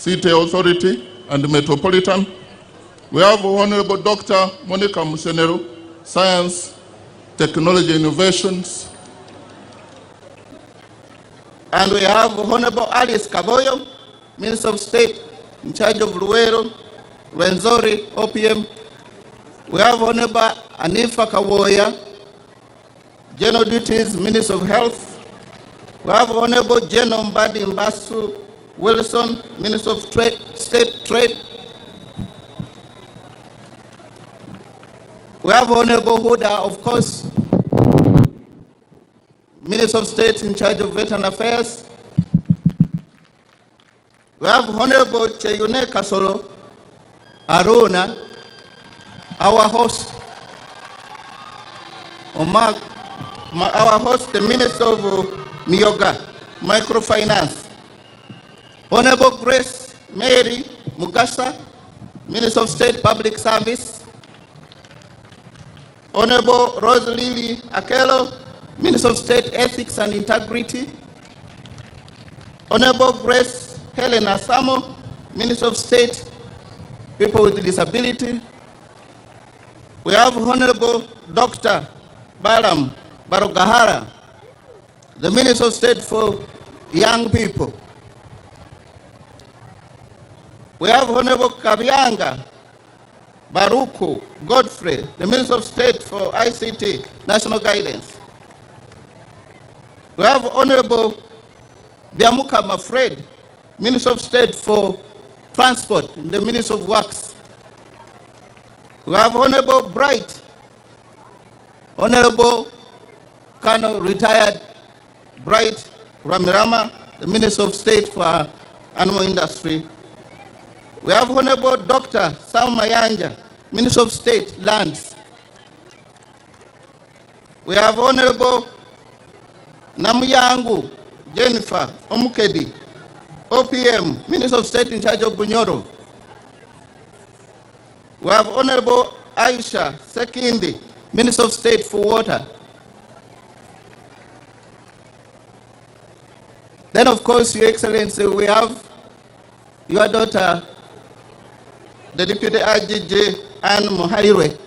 City Authority and Metropolitan. We have Honorable Dr. Monica Musenero, Science, Technology, Innovations. And we have Honorable Alice Kaboyo, Minister of State in charge of Luero, Rwenzori, OPM. We have Honorable Anifa Kawoya, General Duties, Minister of Health. We have Honorable General Mbadi Mbasu Wilson, Minister of State Trade. We have Honorable Huda, of course, Minister of State in charge of Veteran Affairs. We have Honorable Cheyune Kasolo Aruna, our host, our host, the Minister of Miyoga, Microfinance. Honorable Grace Mary Mugasa, Minister of State Public Service. Honorable Rose Lily Akelo, Minister of State Ethics and Integrity. Honorable Grace Helena Samo, Minister of State People with Disability. We have Honorable Dr. Baram Barogahara, the Minister of State for Young People. We have Honorable Kabianga Baruku Godfrey, the Minister of State for ICT, National Guidance. We have Honorable Biamuka Mafred, Minister of State for Transport, the Minister of Works. We have Honorable Bright, Honorable Colonel Retired Bright Ramirama, the Minister of State for Animal Industry. We have Honorable Dr. Sam Mayanja, Minister of State Lands. We have Honorable Namuyangu Jennifer Omukedi, OPM, Minister of State in charge of Bunyoro. We have Honorable Aisha Sekindi, Minister of State for Water. Then, of course, Your Excellency, we have your daughter, the Deputy IGG, Anne Muhaire.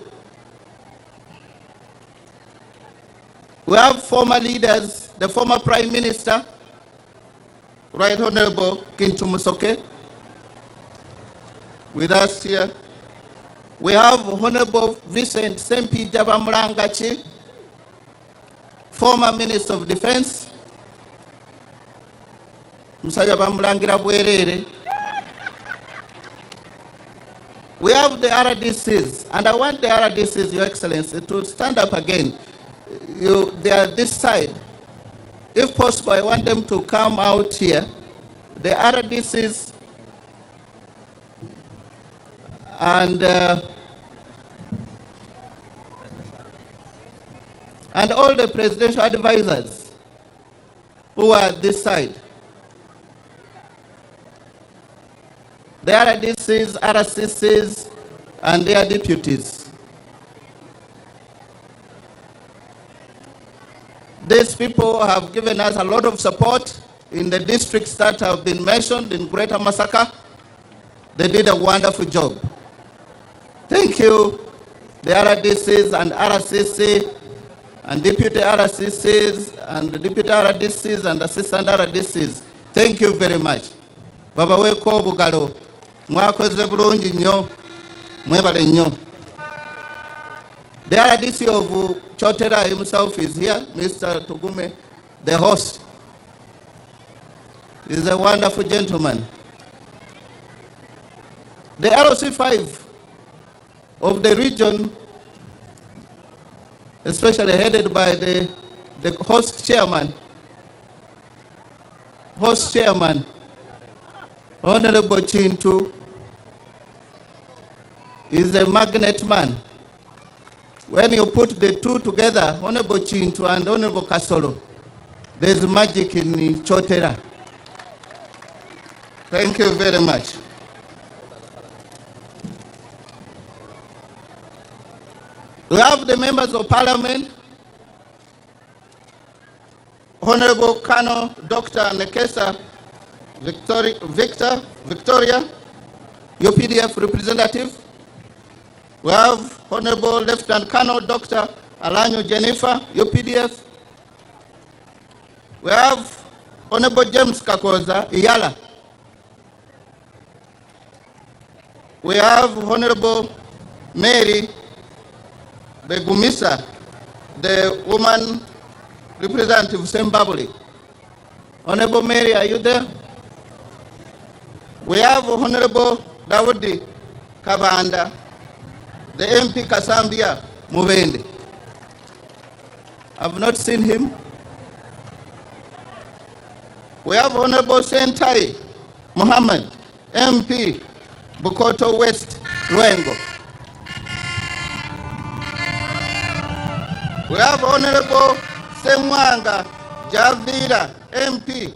We have former leaders, the former Prime Minister, Right Honorable Kintu Musoke, with us here. We have Honorable Vincent Sempi Jabamurangachi, former Minister of Defense. Musaya Bamurangira Bwerere. We have the RDCs, and I want the RDCs, Your Excellency, to stand up again. They are this side. If possible, I want them to come out here. The RDCs and all the presidential advisors who are this side. The RDCs, RCCs, and their deputies. These people have given us a lot of support in the districts that have been mentioned in Greater Masaka. They did a wonderful job. Thank you, the RDCs and RCC, and deputy RCCs, and the deputy RDCs, and assistant RDCs. Thank you very much. Baba weko bugalo. Mwakoze bulungi nnyo, mwebale nnyo. The RDC of Chotera himself is here, Mr. Tugume, the host. He's a wonderful gentleman. The ROC5 of the region, especially headed by the host chairman, Honorable Chintu, is a magnet man. When you put the two together, Honorable Chintu and Honorable Kasolo, there's magic in Chotera. Thank you very much. We have the members of Parliament, Honorable Colonel Dr. Nekesa Victoria, UPDF representative. We have Honorable Lieutenant Colonel Dr. Alanyo Jennifer, UPDF. We have Honorable James Kakoza, Iyala. We have Honorable Mary Begumisa, the woman representative of Zimbabwe. Honorable Mary, are you there? We have Honorable Dawudi Kabanda, the MP Kasambia Muvende. I've not seen him. We have Honorable Sentai Muhammad, MP Bukoto West, Ruengo. We have Honorable Semwanga Javira, MP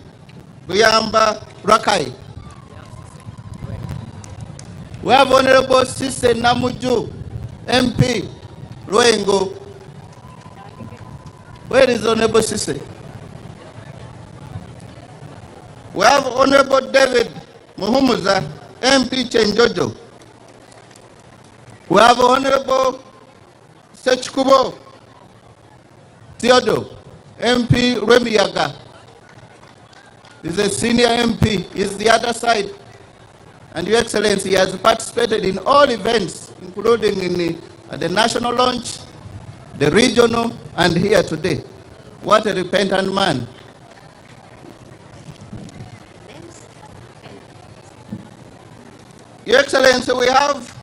Buyamba Rakai. We have Honorable Sise Namuju, MP Ruengo. Where is Honorable Sise? We have Honorable David Muhumuza, MP Chenjojo. We have Honorable Sechkubo Theodore, MP Remiyaga. He's a senior MP. He's the other side. And Your Excellency, he has participated in all events, including in the national launch, the regional, and here today. What a repentant man. Your Excellency, we have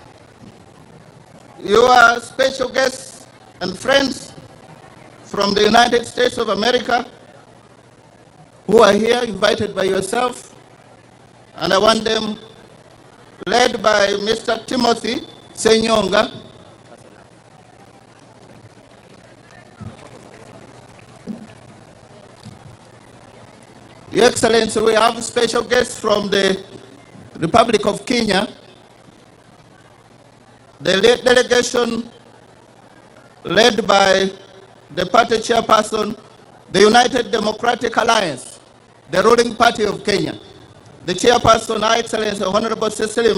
your special guests and friends from the United States of America who are here, invited by yourself, and I want them led by Mr. Timothy Senyonga. Your Excellency, we have special guests from the Republic of Kenya. The delegation led by the party chairperson, the United Democratic Alliance, the ruling party of Kenya. The chairperson, Her Excellency Honorable Cecily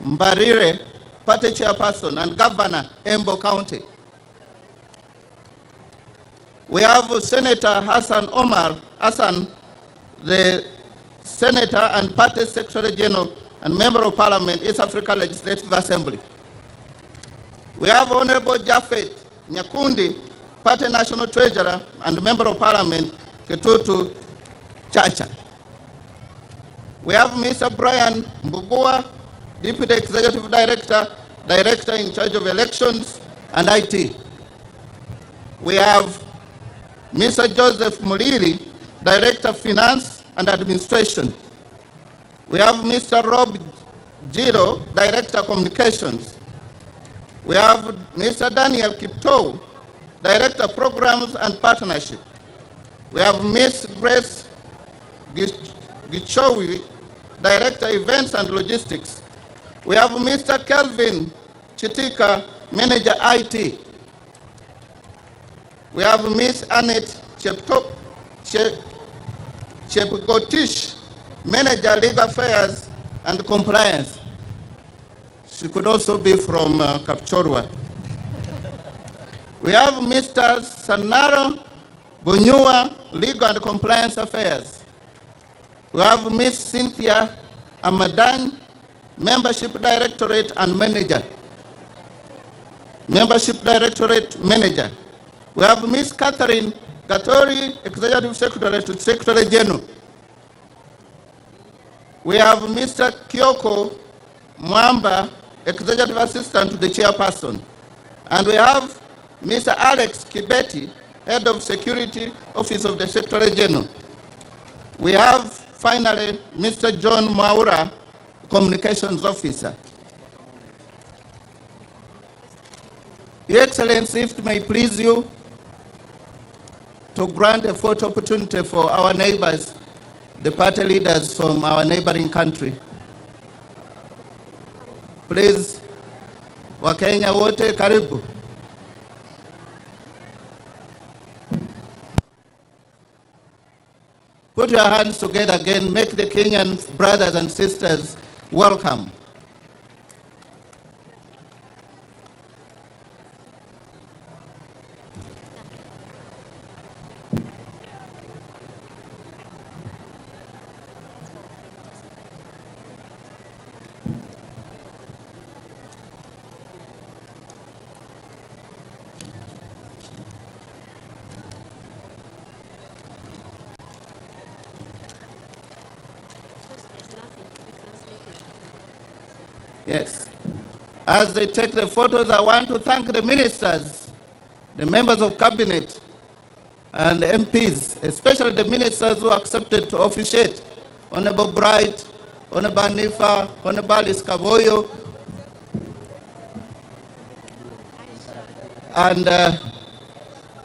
Mbarire, party chairperson, and Governor Embo County. We have Senator Hassan Omar Hassan, the Senator and Party Secretary General and Member of Parliament, East Africa Legislative Assembly. We have Honorable Japhet Nyakundi, Party National Treasurer and Member of Parliament, Ketutu Chacha. We have Mr. Brian Mbugua, Deputy Executive Director, Director in charge of Elections and IT. We have Mr. Joseph Muliri, Director of Finance and Administration. We have Mr. Rob Giro, Director of Communications. We have Mr. Daniel Kipto, Director of Programs and Partnership. We have Ms. Grace Gichowi, Director of Events and Logistics. We have Mr. Kelvin Chitika, Manager IT. We have Ms. Annette Chepkotish, Manager Legal Affairs and Compliance. She could also be from Kapchorwa. We have Mr. Sanaro Bunyua, Legal and Compliance Affairs. We have Ms. Cynthia Amadan, Membership Directorate and Manager. Membership Directorate Manager. We have Ms. Catherine Gatori, Executive Secretary to Secretary General. We have Mr. Kyoko Mwamba, Executive Assistant to the Chairperson. And we have Mr. Alex Kibeti, Head of Security Office of the Secretary General. We have, finally, Mr. John Maura, Communications Officer. Your Excellency, if it may please you, to grant a photo opportunity for our neighbors, the party leaders from our neighboring country. Please, Wakenya wote karibu. Put your hands together again. Make the Kenyan brothers and sisters welcome. Yes. As they take the photos, I want to thank the ministers, the members of cabinet, and the MPs, especially the ministers who accepted to officiate. Honorable Bright, Honorable Nifa, Honorable Iskavoyo, and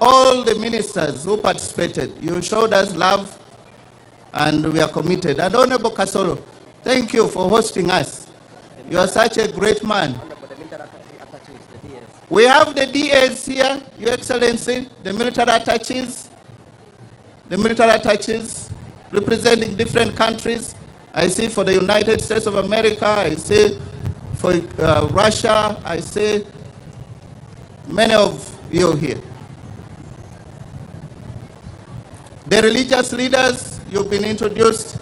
all the ministers who participated. You showed us love, and we are committed. And Honorable Kasoro, thank you for hosting us. You are such a great man. We have the DAs here, Your Excellency, the military attaches representing different countries. I see for the United States of America, I see for Russia, I see many of you here. The religious leaders, you've been introduced.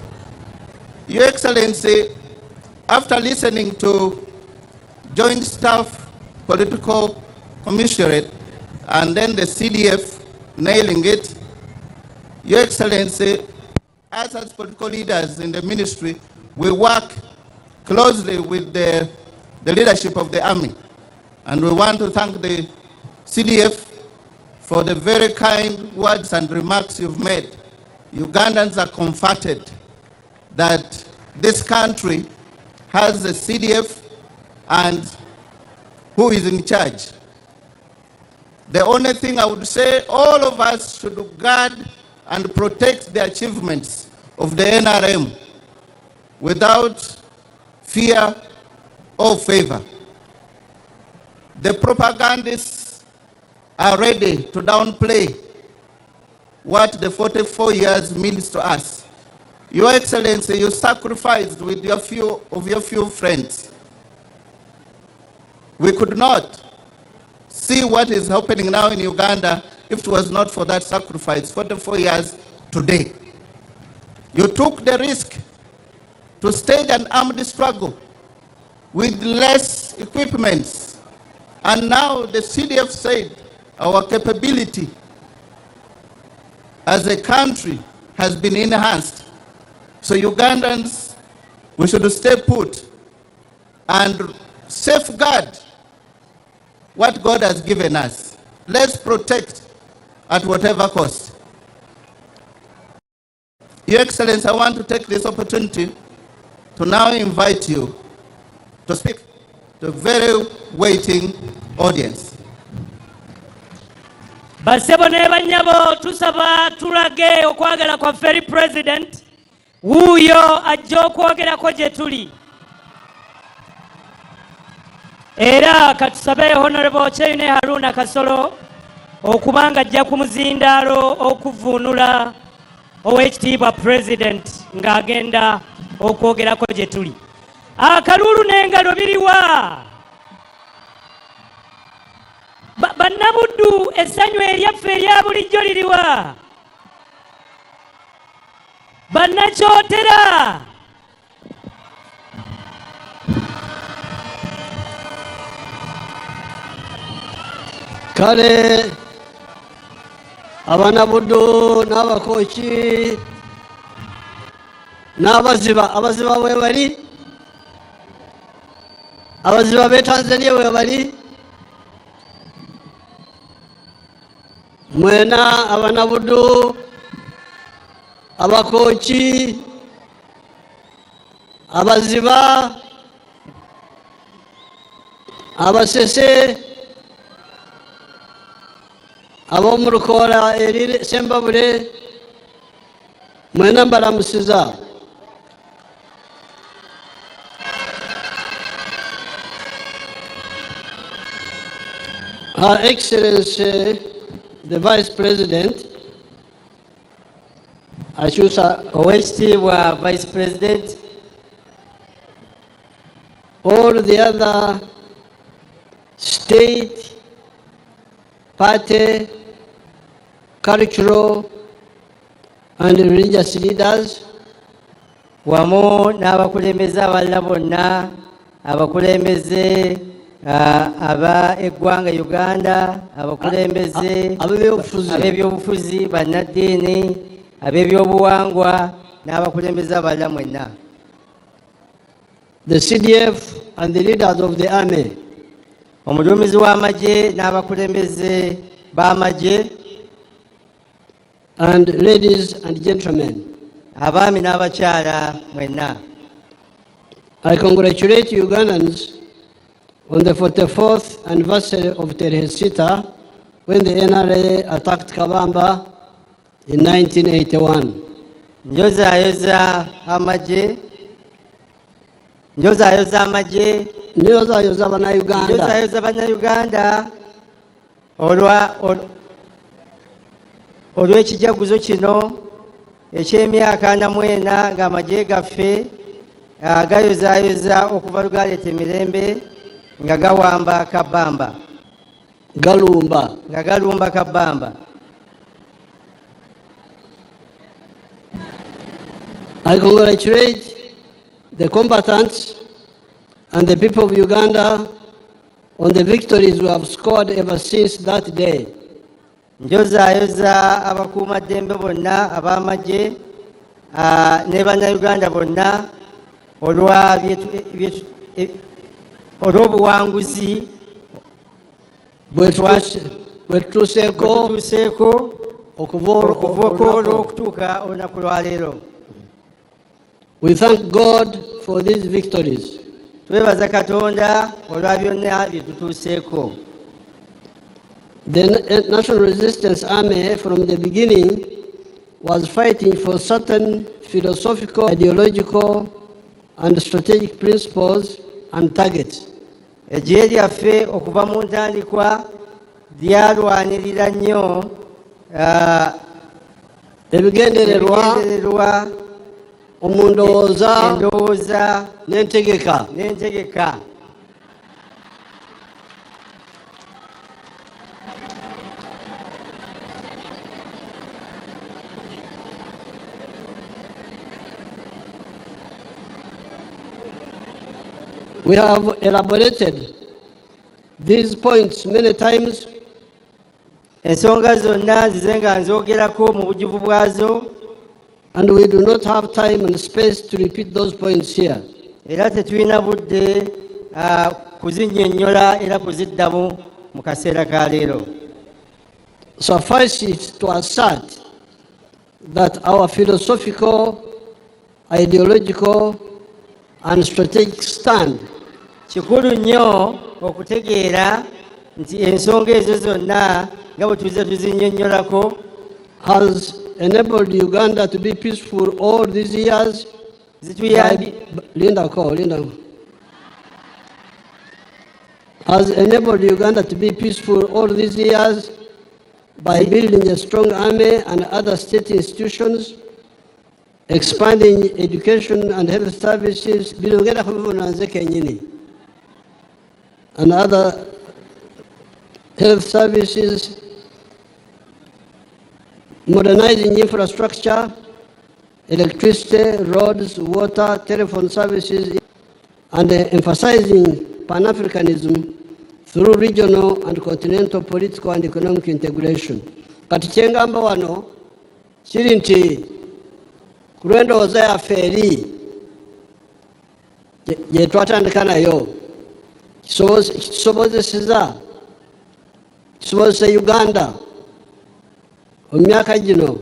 Your Excellency, after listening to Joint Staff Political Commissariat and then the CDF nailing it, Your Excellency, us as political leaders in the ministry, we work closely with the leadership of the army. And we want to thank the CDF for the very kind words and remarks you've made. Ugandans are comforted that this country has a CDF and who is in charge. The only thing I would say, all of us should guard and protect the achievements of the NRM without fear or favor. The propagandists are ready to downplay what the 44 years means to us. Your Excellency, you sacrificed with your few friends. We could not see what is happening now in Uganda if it was not for that sacrifice 44 years today. You took the risk to stage an armed struggle with less equipment. And now the CDF said our capability as a country has been enhanced. So Ugandans, we should stay put and safeguard what God has given us. Let's protect at whatever cost. Your Excellency, I want to take this opportunity to now invite you to speak to a very waiting audience. Basebo ne banyabo tusaba tulage okwagala kwa Ferry President wuyo ajja okwogerako gye tuli. Era katusabe Honorable Cheyune Haruna Kasolo okubanga ajja ku muzindaalo okuvuunula Oweekitiibwa President ng'agenda okwogerako gye tuli. Akalulu n'engalo biriwa. Bannabuddu essanyu eryaffe erya bulijjo liriwa. Bannakyotera. Kale abanabuddu n'abakooki n'abaziba bwe bali, abaziba b'e Tanzania bwe bali, mwena abanabuddu, abakooki, abaziba, abasese, ab'omu Lukoola eri Sembabule, mwena mbalamusiza. Her Excellency, the Vice President, akyusa Oweekitiibwa Vice President, all the other state, party, cultural, and religious leaders, wamu n'abakulembeze abalala bonna, abakulembeze aba eggwanga Uganda, abakulembeze ab'ebyobufuzi, bannaddiini, ab'ebyobuwangwa, n'abakulembeze abalala mwenna. the CDF and the leaders of the army, Omulumizi w'amagye n'abakulembeze b'amagye, and ladies and gentlemen. abaami n'abakyala mwenna. I congratulate Ugandans on the 44th anniversary of Tarehe Sita, when the NRA attacked Kabamba in 1981. Njozaayoza amagye, njozaayoza bannayuganda olw'ekijaguzo kino eky'emyaka 40 ng'amagye gaffe gayozaayoza okuva lugaleeta emirembe nga gawamba Kabamba, nga galumba Kabamba. I congratulate the combatants and the people of Uganda on the victories we have scored ever since that day. Njozaayoza abakuumaddembe bonna ab'amagye ne bannayuganda bonna olw'obuwanguzi bwetutuuseeko okuva olw'okutuuka olunaku lwa leero. We thank God for these victories. Twebaza Katonda olwa byonna bye tutuuseeko. The National Resistance Army from the beginning was fighting for certain philosophical, ideological, and strategic principles and targets. Eggye lyaffe okuva mu ntandikwa lyalwanirira nnyo ebigendererwa endowooza n'entegeka. We have elaborated these points many times. Ensonga zonna nzize nga nzogerako mu bujjuvu bwazo, and we do not have time and space to repeat those points here. Era tetulina budde kuzinnyonnyola era kuziddamu mu kaseera ka leero. Suffice it to assert that our philosophical, ideological, and strategic stand kikulu nnyo okutegeera nti ensonga ezo zonna nga bwe tuze tuzinnyonnyolako has enabled Uganda to be peaceful all these years. Has enabled Uganda to be peaceful all these years by building a strong army and other state institutions, expanding education and health services, and other health services, modernizing infrastructure, electricity, roads, water, telephone services, and emphasizing Pan-Africanism through regional and continental political and economic integration. Kati kyengamba wano kiri nti ku lw'endowooza yaffe eri gye twatandika nayo kisobozesa Uganda mu myaka gino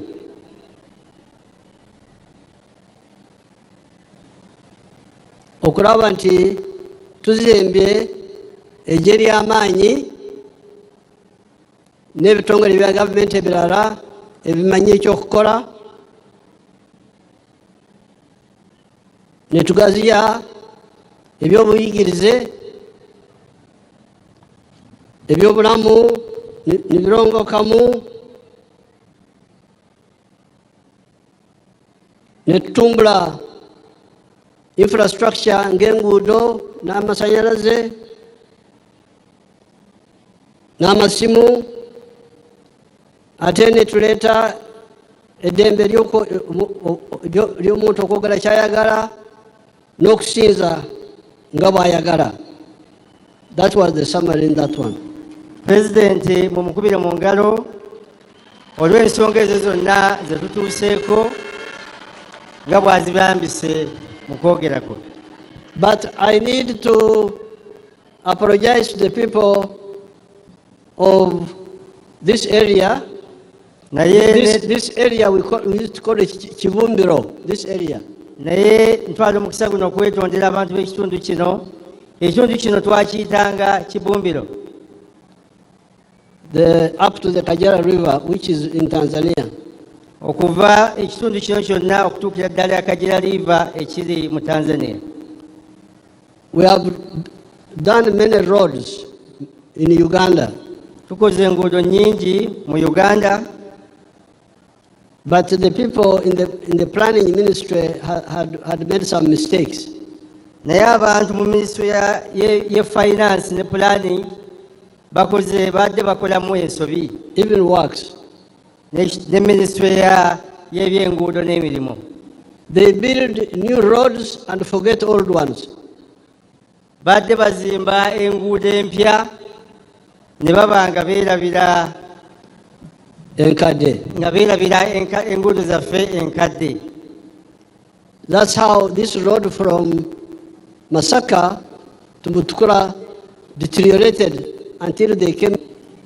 okulaba nti tuzimbye eggye ly'amaanyi n'ebitongole bya gavumenti ebirala ebimanyi ekyokukola, ne tugaziya ebyobuyigirize, ebyobulamu ne birongokamu, netutumbula infrastructure ng'enguudo n'amasanyalaze n'amasimu, ate ne tuleeta eddembe ly'omuntu okwogera kyayagala n'okusinza nga bw'ayagala. That was the summary in that one. President mumukubire mu ngalo olw'ensonga ezo zonna ze tutuuseeko nga bw'azibambise mu kwogera kwe. But I need to apologize to the people of this area. This area we used to call it Kivumbiro, this area. Naye ntwala omukisa guno okwetondera abantu b'ekitundu kino. Ekitundu kino twakiyitanga Kibumbiro. Up to the Kajara River, which is in Tanzania. Okuva ekitundu kino kyonna okutuukira ddala Kajara River ekiri mu Tanzania. We have done many roads in Uganda. Tukoze enguudo nnyingi mu Uganda. But the people in the planning ministry had made some mistakes. Naye abantu mu ministry ye finance ne planning badde bakolamu ensobi. Even works. Ne ministry y'ebyenguudo n'emirimu. They build new roads and forget old ones. Badde bazimba enguudo empya ne baba nga beerabira enkadde. Nga beerabira enguudo zaffe enkadde. That's how this road from Masaka to Mutukula deteriorated until they came.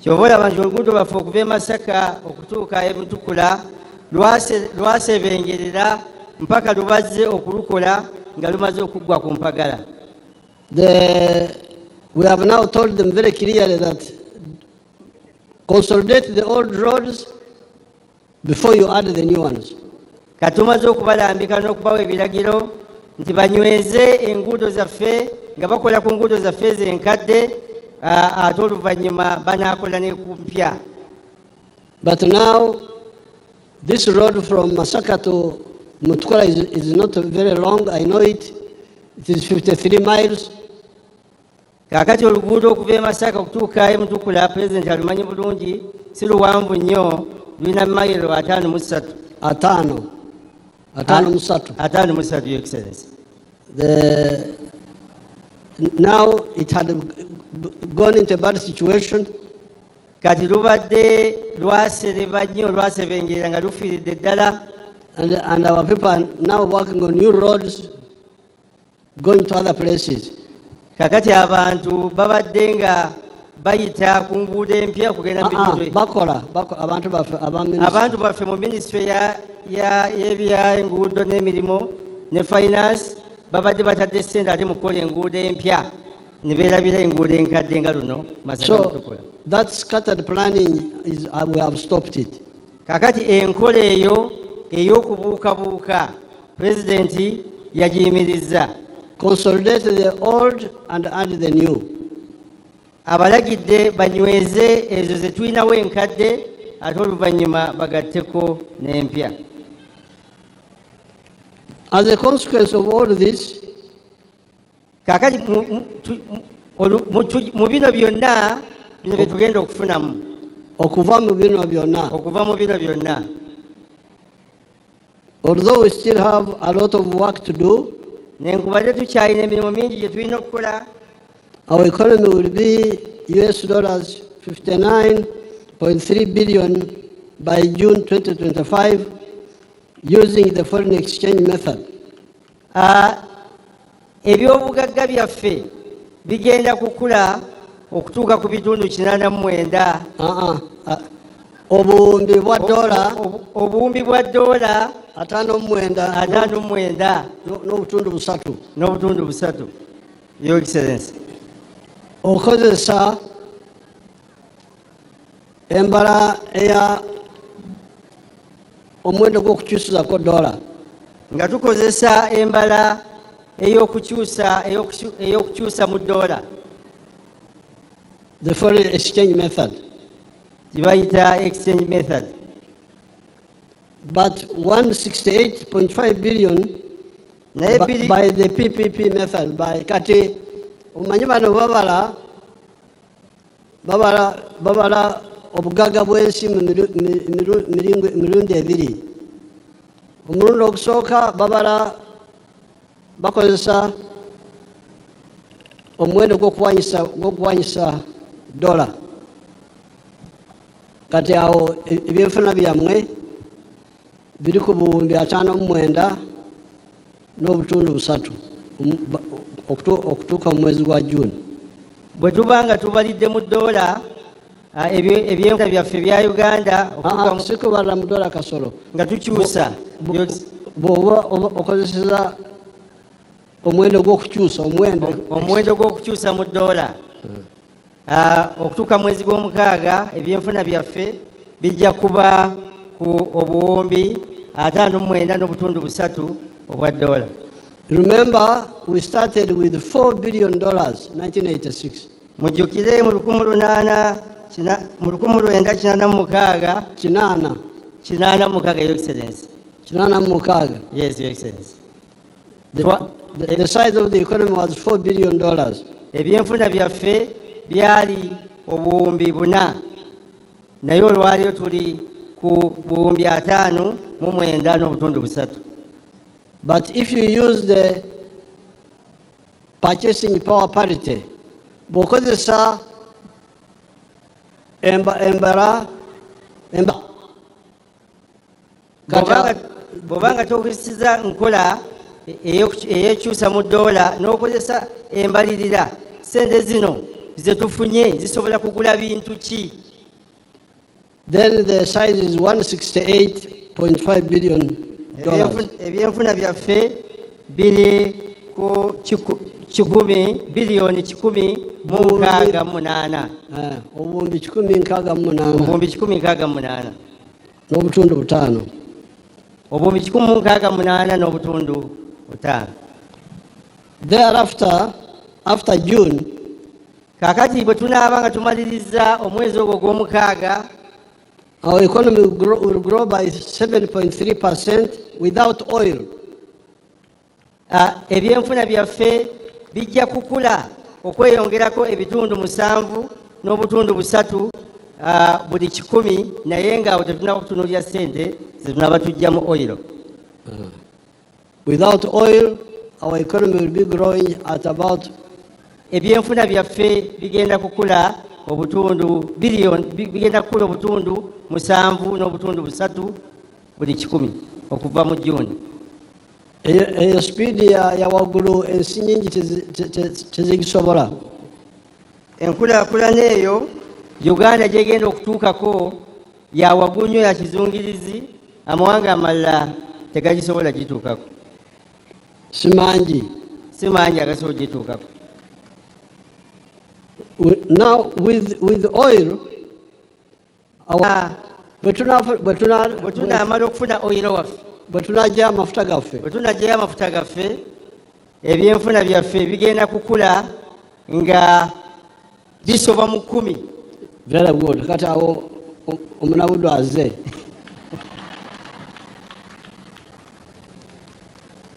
Ky'oba olaba nti oluguudo lwaffe okuva e Masaka okutuuka e Mutukula lwasebengerera mpaka lubazze okulukola nga lumaze okuggwa ku mpagala. We have now told them very clearly that consolidate the old roads before you add the new ones. Katumaze okubalambika n'okubawa ebiragiro nti banyweze enguudo zaffe nga bakola ku nguudo zaffe enkadde ate oluvannyuma banaakola ne ku mpya. But now this road from Masaka to Mutukula is not very long. I know it. It is 53 miles. Kaakati oluguudo okuva e Masaka okutuuka e Mutukula President alumanyi bulungi si luwanvu nnyo, lulina mayiro 53. 53, Your Excellency. Now it had gone into a bad situation. Kati lubadde lwasereba nnyo, lwasebengerera nga lufiiridde ddala. And our people are now working on new roads going to other places. Kakati abantu babadde nga bayita ku nguudo empya kugenda mu bitundu. Bakola abantu baffe mu ministry y'ebyenguudo n'emirimu ne finance babadde batadde ssente ate mu kukola enguudo empya ne beerabira enguudo enkadde nga luno. So that scattered planning we have stopped it. Kakati enkola eyo ey'okubuukabuuka President yagiyimirizza. Consolidate the old and add the new. Abalagidde banyweze ezo ze tulinawo enkadde ate oluvannyuma bagatteko n'empya. As a consequence of all this, kakati mu bino byonna bino bye tugenda okufunamu okuva mu bino byonna, although we still have a lot of work to do, nenkubadde tukyalina emirimu mingi gye tulina okukola. Our economy will be US dollars 59.3 billion by June 2025 using the foreign exchange method. Ebyobugagga byaffe bigenda kukula okutuuka ku bitundu 89. Obuwumbi bwa dola $59 n'obutundu busatu. Your Excellency. Okozesa embala eya omuwendo gw'okukyusizako dola. Nga tukozesa embala ey'okukyusa mu dola. The foreign exchange method. Dibayita exchange method. but 168.5 billion naye by the PPP method. By kati omanyi bano babala obugaga bw'ensi mu mirundi ebiri. Omulundi ogusooka bakozesa omuwendo gw'okuwanyisa dola. Kati awo ebyenfuna byammwe biri ku buwumbi 59 n'obutundu 3 okutuuka mu mwezi gwa June. bwe tuba nga tubalidde mu dola ebyenfuna byaffe bya Uganda sikubala mu dola kasolo nga tukyusa bw'oba okozeseza omuwendo gw'okukyusa omuwendo gw'okukyusa mu dola okutuuka mwezi gw'omukaaga ebyenfuna byaffe bijja kuba ku obuwumbi 59.3 obwa dola. Remember, we started with $4 billion 1986. Mujjukire mu 1986 Your Excellency. Yes, Your Excellency. The size of the economy was $4 billion. Ebyenfuna byaffe byali obuwumbi 4 naye olwaliro tuli ku buwumbi 59.3. But if you use the purchasing power parity, bw'okozesa bw'obanga tokozesa nkola eyekyusa mu dola n'okozesa embalirira, sente zino ze tufunye zisobola kugula bintu ki? Then the size is $168.5 billion. Ebyenfuna byaffe biri ku biliyoni 10.68. Obuwumbi 10.68 n'obutundu 5. Obuwumbi 10.68 n'obutundu 5. Thereafter, after June, kakati bwe tunaaba nga tumaliriza omwezi ogwo gw'omukaaga, our economy will grow by 7.3% without oil. Ebyenfuna byaffe bijja kukula okweyongerako ebitundu 7.3 buli 100, naye ng'awo tetunaba kutunuulira ssente ze tunaba tujjamu oil. Without oil, our economy will be growing at about ebyenfuna byaffe bigenda kukula obutundu bigenda kukula obutundu 7.3 buli 100 okuva mu June. eyo speed ya waggulu ensi nyingi tezigisobola. Enkulaakulana eyo Uganda gyegenda okutuukako ya waggulu nnyo ya kizungirizi, amawanga amalala tegagisobola gituukako. Simanji agasobola gituukako. Now with oil, bwe tunaamala okufuna oyiro waffe, bwe tunajja amafuta gaffe, ebyenfuna byaffe bigenda kukula nga bisoba mu 10. Very good. Kati awo omunabudu azze.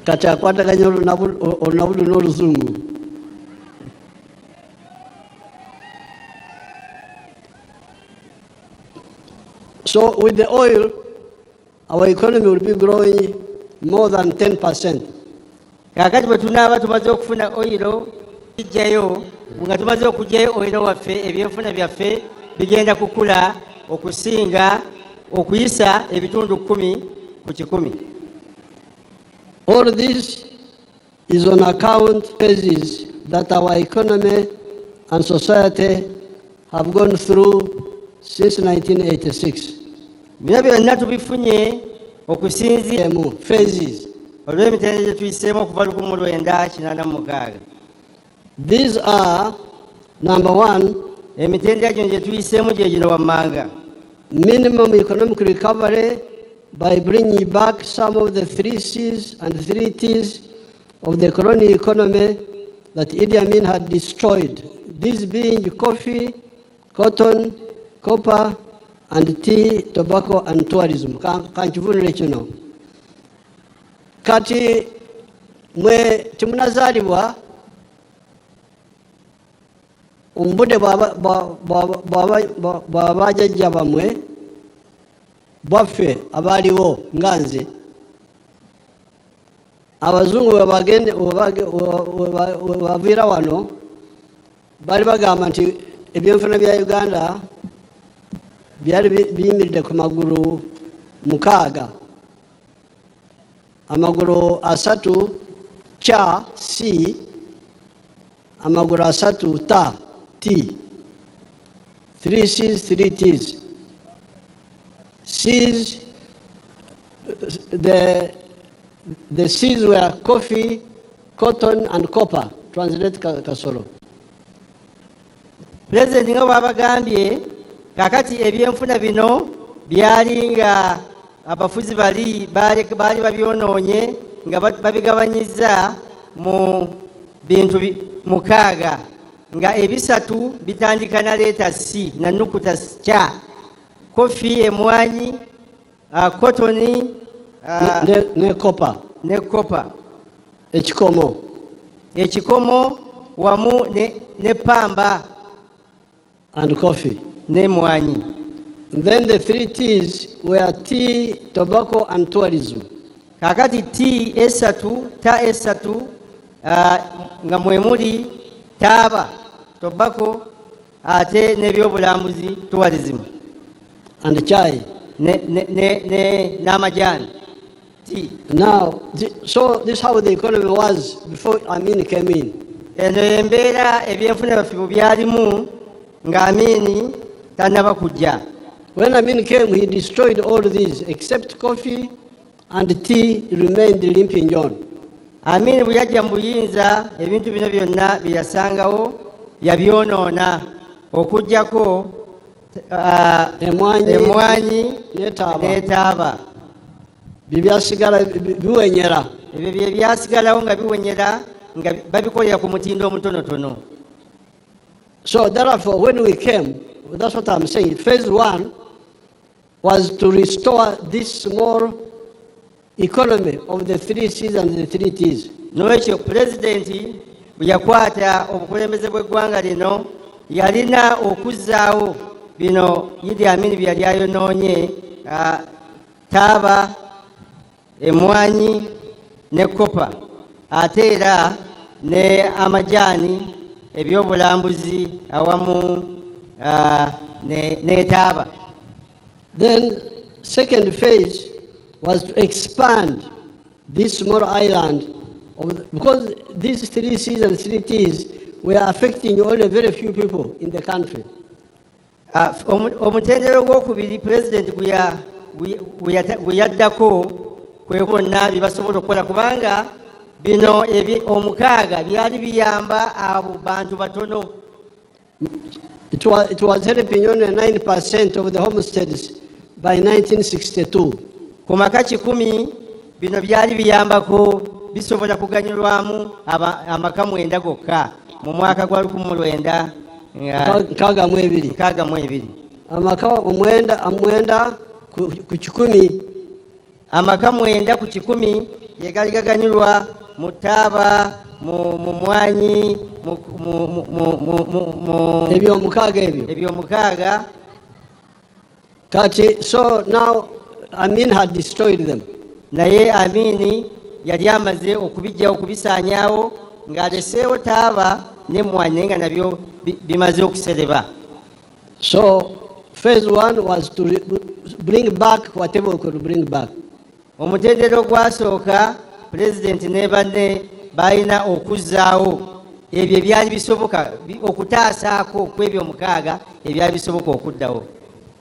Kati akwataganya olunabudu n'oluzungu. So with the oil, our economy will be growing more than 10%. Kakati bwe tunaaba tumaze okufuna oyiro kijjayo, nga tumaze okugyayo oyiro waffe, ebyenfuna byaffe bigenda kukula okusinga okuyisa ebitundu 10 ku 100. All this is on account phases that our economy and society have gone through since 1986. Bino byonna tubifunye okusinziira mu phases olw'emitendera gye tuyiseemu okuva 1986. These are, number 1, emitendera gino gye tuyiseemu gye gino wammanga. Minimum economic recovery by bringing back some of the 3 C's and 3 T's of the colonial economy that Idi Amin had destroyed, these being coffee, cotton, copper, and tea, tobacco, and tourism. Kanchivunile kino. Kati mwe timunazalibwa omubudde bw'abajjajja bamwe bwaffe abaaliwo nga nze abazungu webaviira wano baali bagamba nti ebyenfuna bya Uganda byali biyimiridde ku magulu 6, amagulu 3 cha C, amagulu 3 ta T, 3 C's, 3 T's. C's, the C's were coffee, cotton, and copper. Translate Kasolo. President nga bw'abagambye kakati ebyenfuna bino byali nga abafuzi baali babyonoonye nga babigabanyiza mu bintu 6 nga ebisatu bitandika na leeta C na nukuta cha: kofi, emwanyi, kotoni ne copper. Ekikomo wamu ne pamba and coffee ne mwanyi. Then the 3 T's were tea, tobacco, and tourism. Kakati tea esatu, ta esatu nga mwemuli taba, tobacco, ate nebyobulambuzi, tourism. And chai. Namajani. Tea. Now, so this is how the economy was before Amin came in. Eno embera ebyenfuna bafibu byalimu nga Amin tanaba kujja. When Amin came, he destroyed all these except coffee and tea remained limping John. Amin bwe yajja mu buyinza ebintu bino byonna byasangawo yabyonoona okujjako emwanyi n'etaaba. Bibyasigala biwenyera. Ebyo bye byasigalawo nga biwenyera nga babikolera ku mutindo omutonotono. So therefore when we came, that's what I'm saying, phase 1 was to restore this small economy of the 3 C's and the 3 T's. Noekyo president bwe yakwata obukulembeze bw'eggwanga lino yalina okuzzaawo bino Idi Amin bye yali ayonoonye, taaba, emwanyi ne kopa, ate era ne amajaani, ebyobulambuzi awamu ne taaba. Then second phase was to expand this small island because these 3 C's and 3 T's were affecting only very few people in the country. Omutendero gw'okubiri president gwe yaddako kwe kwonna bye basobola okukola kubanga bino 6 byali biyamba abo bantu batono. It was helping only 9% of the homesteads by 1962. Ku maka 10 bino byali biyambako bisobola kuganyulwamu amaka 9 gokka mu mwaka gwa 1962. Amaka 9 ku 10. Amaka 9 ku 10 yegali gaganyulwa mu taaba, mu mwanyi, ebyo 6 kati. So now Amin had destroyed them. Naye Amin yali amaze okubisaanyaawo ng'aleseewo taaba ne mwanyi nga nabyo bimaze okusereba. So phase 1 was to bring back whatever we could bring back. Omutendero gwasooka president ne banne balina okuzzaawo ebyo ebyali bisoboka okutaasaako kw'ebyo 6 ebyali bisoboka okuddawo.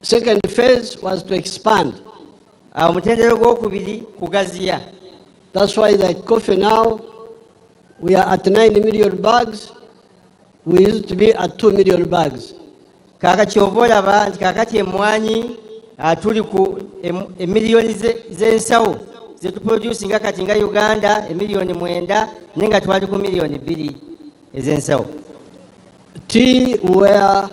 Second phase was to expand. Omutendero gw'okubiri kugaziya. That's why like coffee now we are at 9 million bags. We used to be at 2 million bags. Kakati oba olaba nti kakati emwanyi tuli ku emiliyoni z'ensawo zetuproducinga kati nga Uganda emiliyoni 9 nenga twali ku miliyoni 2 ez'ensawo. Tea were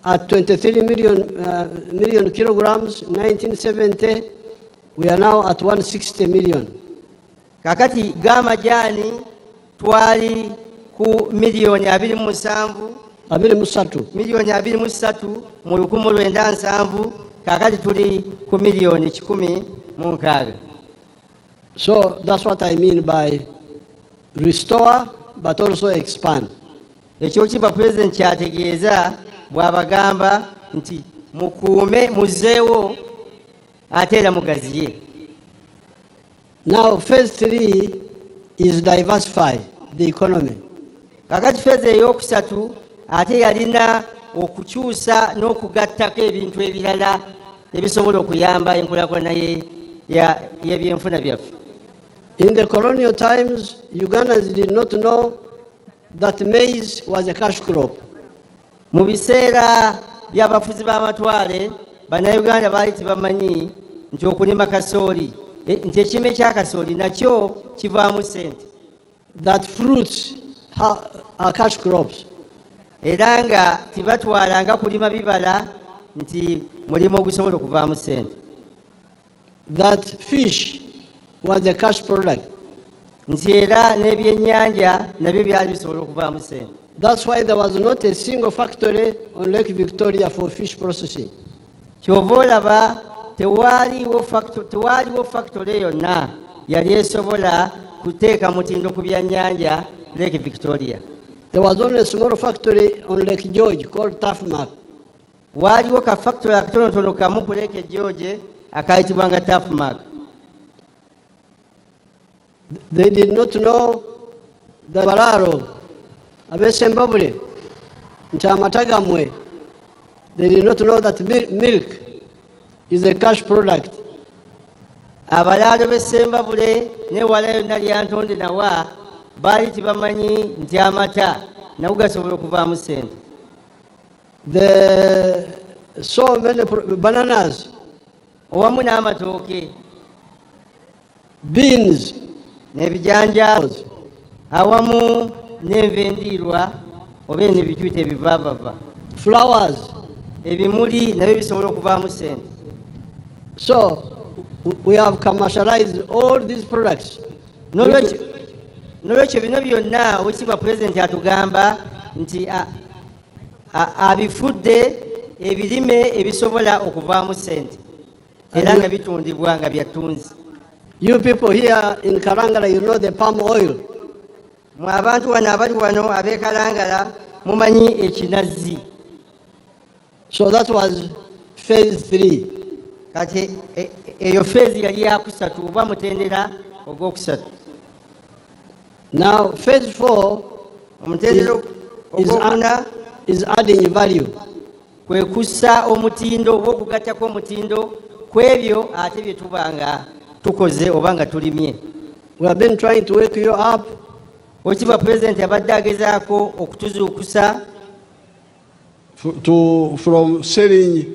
at 23 million kilograms in 1970. We are now at 160 million. Kakati g'amajaani twali ku miliyoni 27 miliyoni 23 mu 1970, kakati tuli ku miliyoni 16. So that's what I mean by restore but also expand. Ekyo kiba President kyategeeza bw'abagamba nti mukuume muzeewo ate era mugaziye. Now phase 3 is diversify the economy. Kakati phase eyokusatu ate yalina okukyusa n'okugattako ebintu ebirala ebisobola okuyamba enkulaakulana y'ebyenfuna byaffe. In the colonial times, Ugandans did not know that maize was a cash crop. Mu biseera by'abafuzi b'amatwale, Bannayuganda baali tebamanyi nti okulima kasooli, nti ekime kya kasooli nakyo kivaamu ssente. That fruits are cash crops. Era nga tebatwalanga kulima bibala nti mulimu ogusobola okuvaamu ssente. That fish was a cash product. Nti era n'ebyennyanja nabyo byali bisobola okuvaamu ssente. That's why there was not a single factory on Lake Victoria for fish processing. Kyova olaba tewaaliwo factory yonna yali esobola kuteeka mutindo ku byannyanja Lake Victoria. There was only a small factory on Lake George called Taffmark. Waaliwo ka factory akatonotono kamu ku Lake George akayitibwanga Taffmark. They did not know the Bararo, Abesembabule, Ntamatagamwe. They did not know that milk is a cash product. Abalaalo b'Essembabule ne Walayo Nalyantonde nawa baali tebamanyi nti amata nago gasobola okuvaamu ssente. So many bananas, owamu n'amatooke, beans, n'ebijanjaalo awamu n'enva endiirwa oba n'ebituyita ebivaavava, flowers, ebimuli nabyo bisobola okuvaamu ssente. So we have commercialized all these products. N'olwekyo bino byonna Oweekitiibwa Pulezidenti atugamba nti abifudde ebirime ebisobola okuvaamu ssente era nga bitundibwa nga byattunzi. You people here in Karangala, you know the palm oil. Mwe abantu wano abali wano ab'e Kalangala mumanyi ekinazi. So that was phase 3. Kati eyo phase yali yakusatu oba mutendera ogwokusatu. Now phase 4 omutendera ogwokuna is adding value. Kwe kussa omutindo oba okugattako omutindo kwebyo ate bye tubanga tukoze oba nga tulimye. We have been trying to wake you up. Oweekitiibwa Pulezidenti abadde agezaako okutuzuukusa from selling.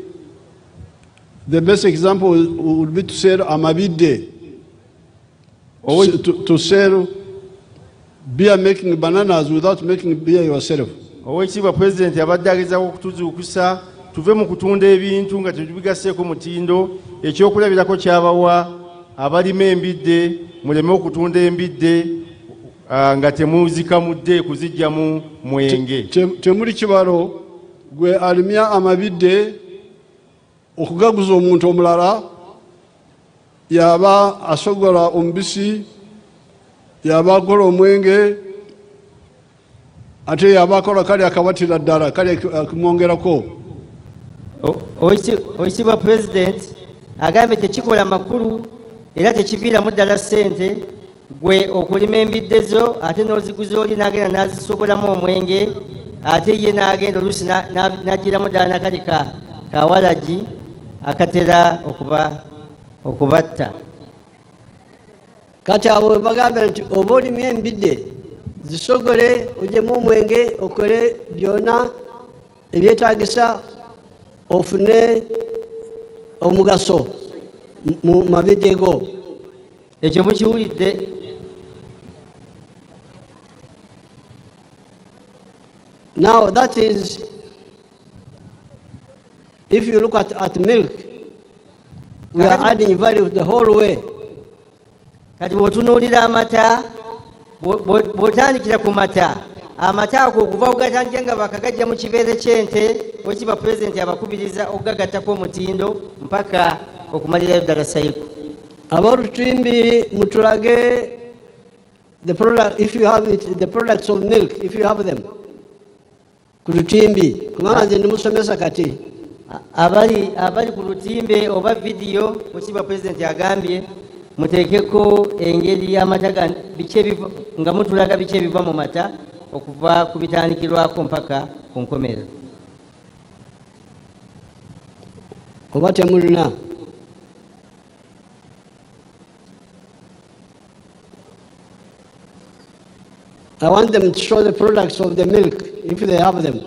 The best example would be to sell amabide, to sell beer making bananas without making beer yourself. Oweekitiibwa Pulezidenti abadde agezaako okutuzuukusa tuve mu kutunda ebintu nga tetubigaseeko mutindo. Ekyokulabirako kyabawa abalima embidde muleme okutunda embidde nga temuzikamudde kuzijjamu mwenge. Temuli kibalo gwe alimya amabidde okugaguza omuntu omulala yaba asogola omubisi yaba akola omwenge ate yaba akola kali akawatira ddala kali akumwongerako. Oweekitiibwa Pulezidenti agambye tekikola makulu era tekiviiramu ddala ssente gwe okulima embidde zo ate n'oziguza oli n'agenda n'azisogolamu omwenge ate ye n'agenda oluusi n'agiramu ddala nakali kawalagi akatera okubatta. Kati abo bagamba nti oba olimye embidde zisogole ojjemu omwenge okole byonna ebyetaagisa ofune omugaso mu mabidde go. Ekyo mukiwulidde. Now that is If you look at milk, we are adding value the whole way. Kati bw'otunuulira amata, bw'otandikira ku mata, amata ago okuva ogatandika nga bakagajja mu kibeere ky'ente, wekiba pulezidenti abakubiriza okugagattako omutindo mpaka okumalirayo ddala sayiko. Abarutimbi mutulage the product, if you have it, the products of milk, if you have them. Kurutimbi, kumanga nze ndimusomesa kati. Abali ku lutimbe oba vidiyo wekiba pulezidenti agambye muteekeko engeri y'amata nga mutulaga biki ebiva mu mata okuva ku bitandikirwako mpaka ku nkomerero. Oba temulina? I want them to show the products of the milk, if they have them.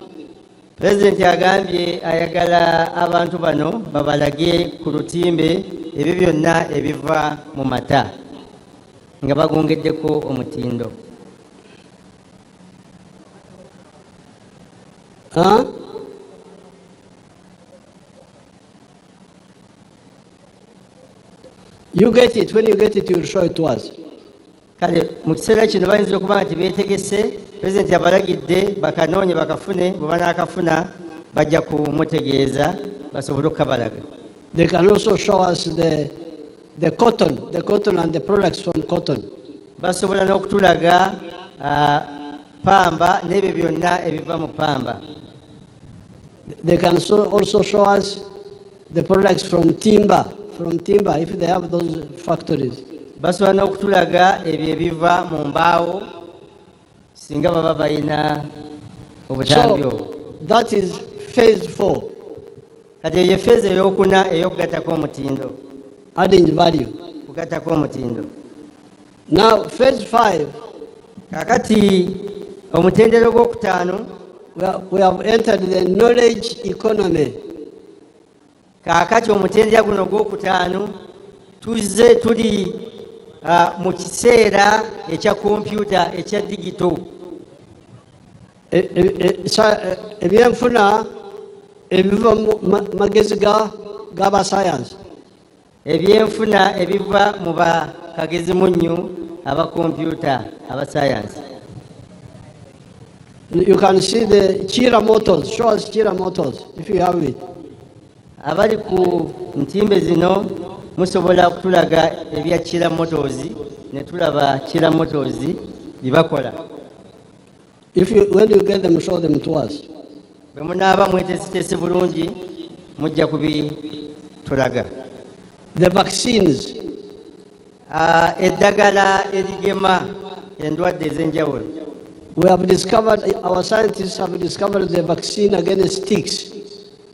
Pulezidenti agambye ayagala abantu bano babalage ku lutimbe ebyo byonna ebiva mu mata nga bagongeddeko omutindo. You get it. When you get it, you will show it to us. Kale mu kiseera kino bayinza okuba nti beetegese, pulezidenti abalagidde bakanoonye bakafune, bwe banaakafuna bajja kumutegeeza basobole okukabalaga. They can also show us the cotton and the products from cotton. Basobola n'okutulaga pamba n'ebyo byonna ebiva mu pamba. They can also show us the products from timber, if they have those factories. Basobola n'okutulaga ebyo ebiva mu mbaawo singa baba balina obutambi obwo. That is phase 4. Kati eyo phase ey'okuna ey'okugattako omutindo. Adding value. Kugattako omutindo. Now phase 5. Kakati omutendero gw'okutaano. We have entered the knowledge economy. Kakati omutendera guno gw'okutaano tuzze tuli mu kiseera ekya kompyuta ekya digito. Ebyenfuna ebiva mu magezi g'abasayansi. Ebyenfuna ebiva mu bakagezimunyu aba kompyuta abasayansi. You can see the Chira Motors. Show us Chira Motors if you have it. Abali ku ntimbe zino musobola okutulaga ebya Chira Motors ne tulaba Chira Motors bibakola. When you get them, show them to us. Bwe munaaba mwetesitesi bulungi mujja kubitulaga. The vaccines. Eddagala erigema endwadde ez'enjawulo. Our scientists have discovered the vaccine against ticks.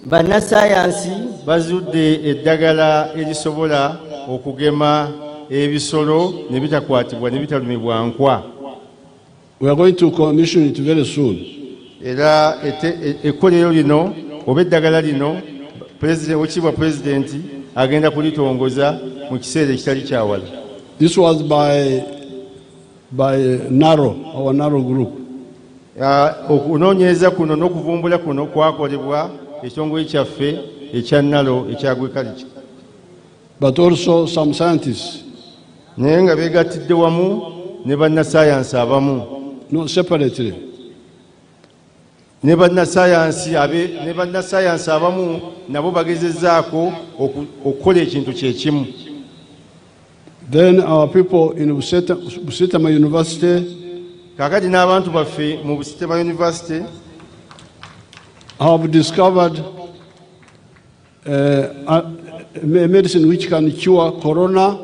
Bannasayansi bazudde eddagala erisobola okugema ebisolo ne bitakwatibwa ne bitalumibwa nkwa. We are going to commission it very soon. Era ekkolero lino oba eddagala lino weekibwa pulezidenti agenda kulitongoza mu kiseera ekitali kyawala. This was by NARO, our NARO group. Okunoonyereza kuno n'okuvumbula kuno kwakolebwa ekitongole kyaffe ekya NARO ekya agriculture. But also some scientists. Naye nga beegattidde wamu ne bannasayansi abamu. No, separately. Ne bannasayansi abamu nabo bagezezzaako okukola ekintu kyekimu. Then our people in Busitama University kakati n'abantu baffe mu Busitama University have discovered a medicine which can cure corona.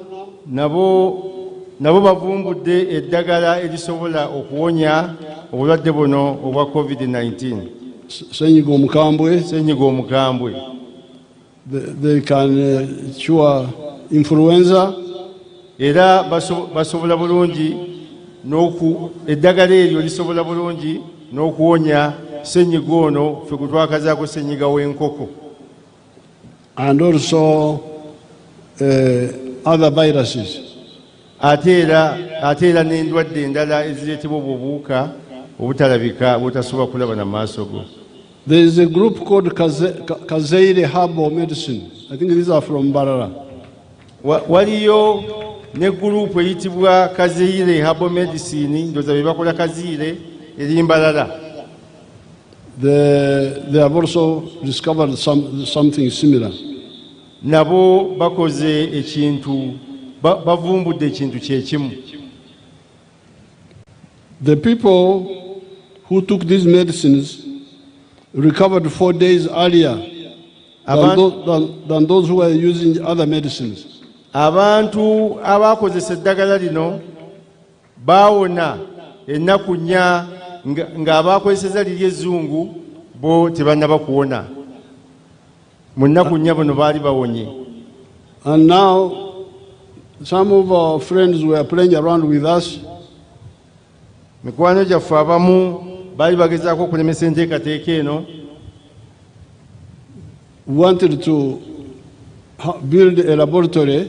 Nabo bavumbudde eddagala erisobola okuwonya obulwadde buno obwa COVID-19. Senyiga omukambwe. They can cure influenza. Era basobola bulungi eddagala eryo lisobola bulungi n'okuwonya senyiga ono ffe gwe twakazaako senyiga w'enkoko. And also other viruses. Ate era n'endwadde endala ezireetebwa obubuuka obutalabika bw'otasobola kulaba na maaso go. There is a group called Tarehe Herbal Medicine. I think these are from Barara. Waliyo ne group eyitibwa Tarehe Herbal Medicine ndoza bebakola Tarehe eri Mbarara. They have also discovered something similar. Nabo bakoze ekintu bavumbudde ekintu kyekimu. The people who took these medicines recovered 4 days earlier than those who were using other medicines. Abantu abakozesa eddagala lino baawona ennaku nnya ng'abakozeseza liri ezzungu bo tebannaba kuwona. Mu nnaku nnya bano baali bawonye. And now some of our friends were playing around with us. Mikwano gyaffe abamu baali bagezaako okulemesa enteekateeka eno. Wanted to build a laboratory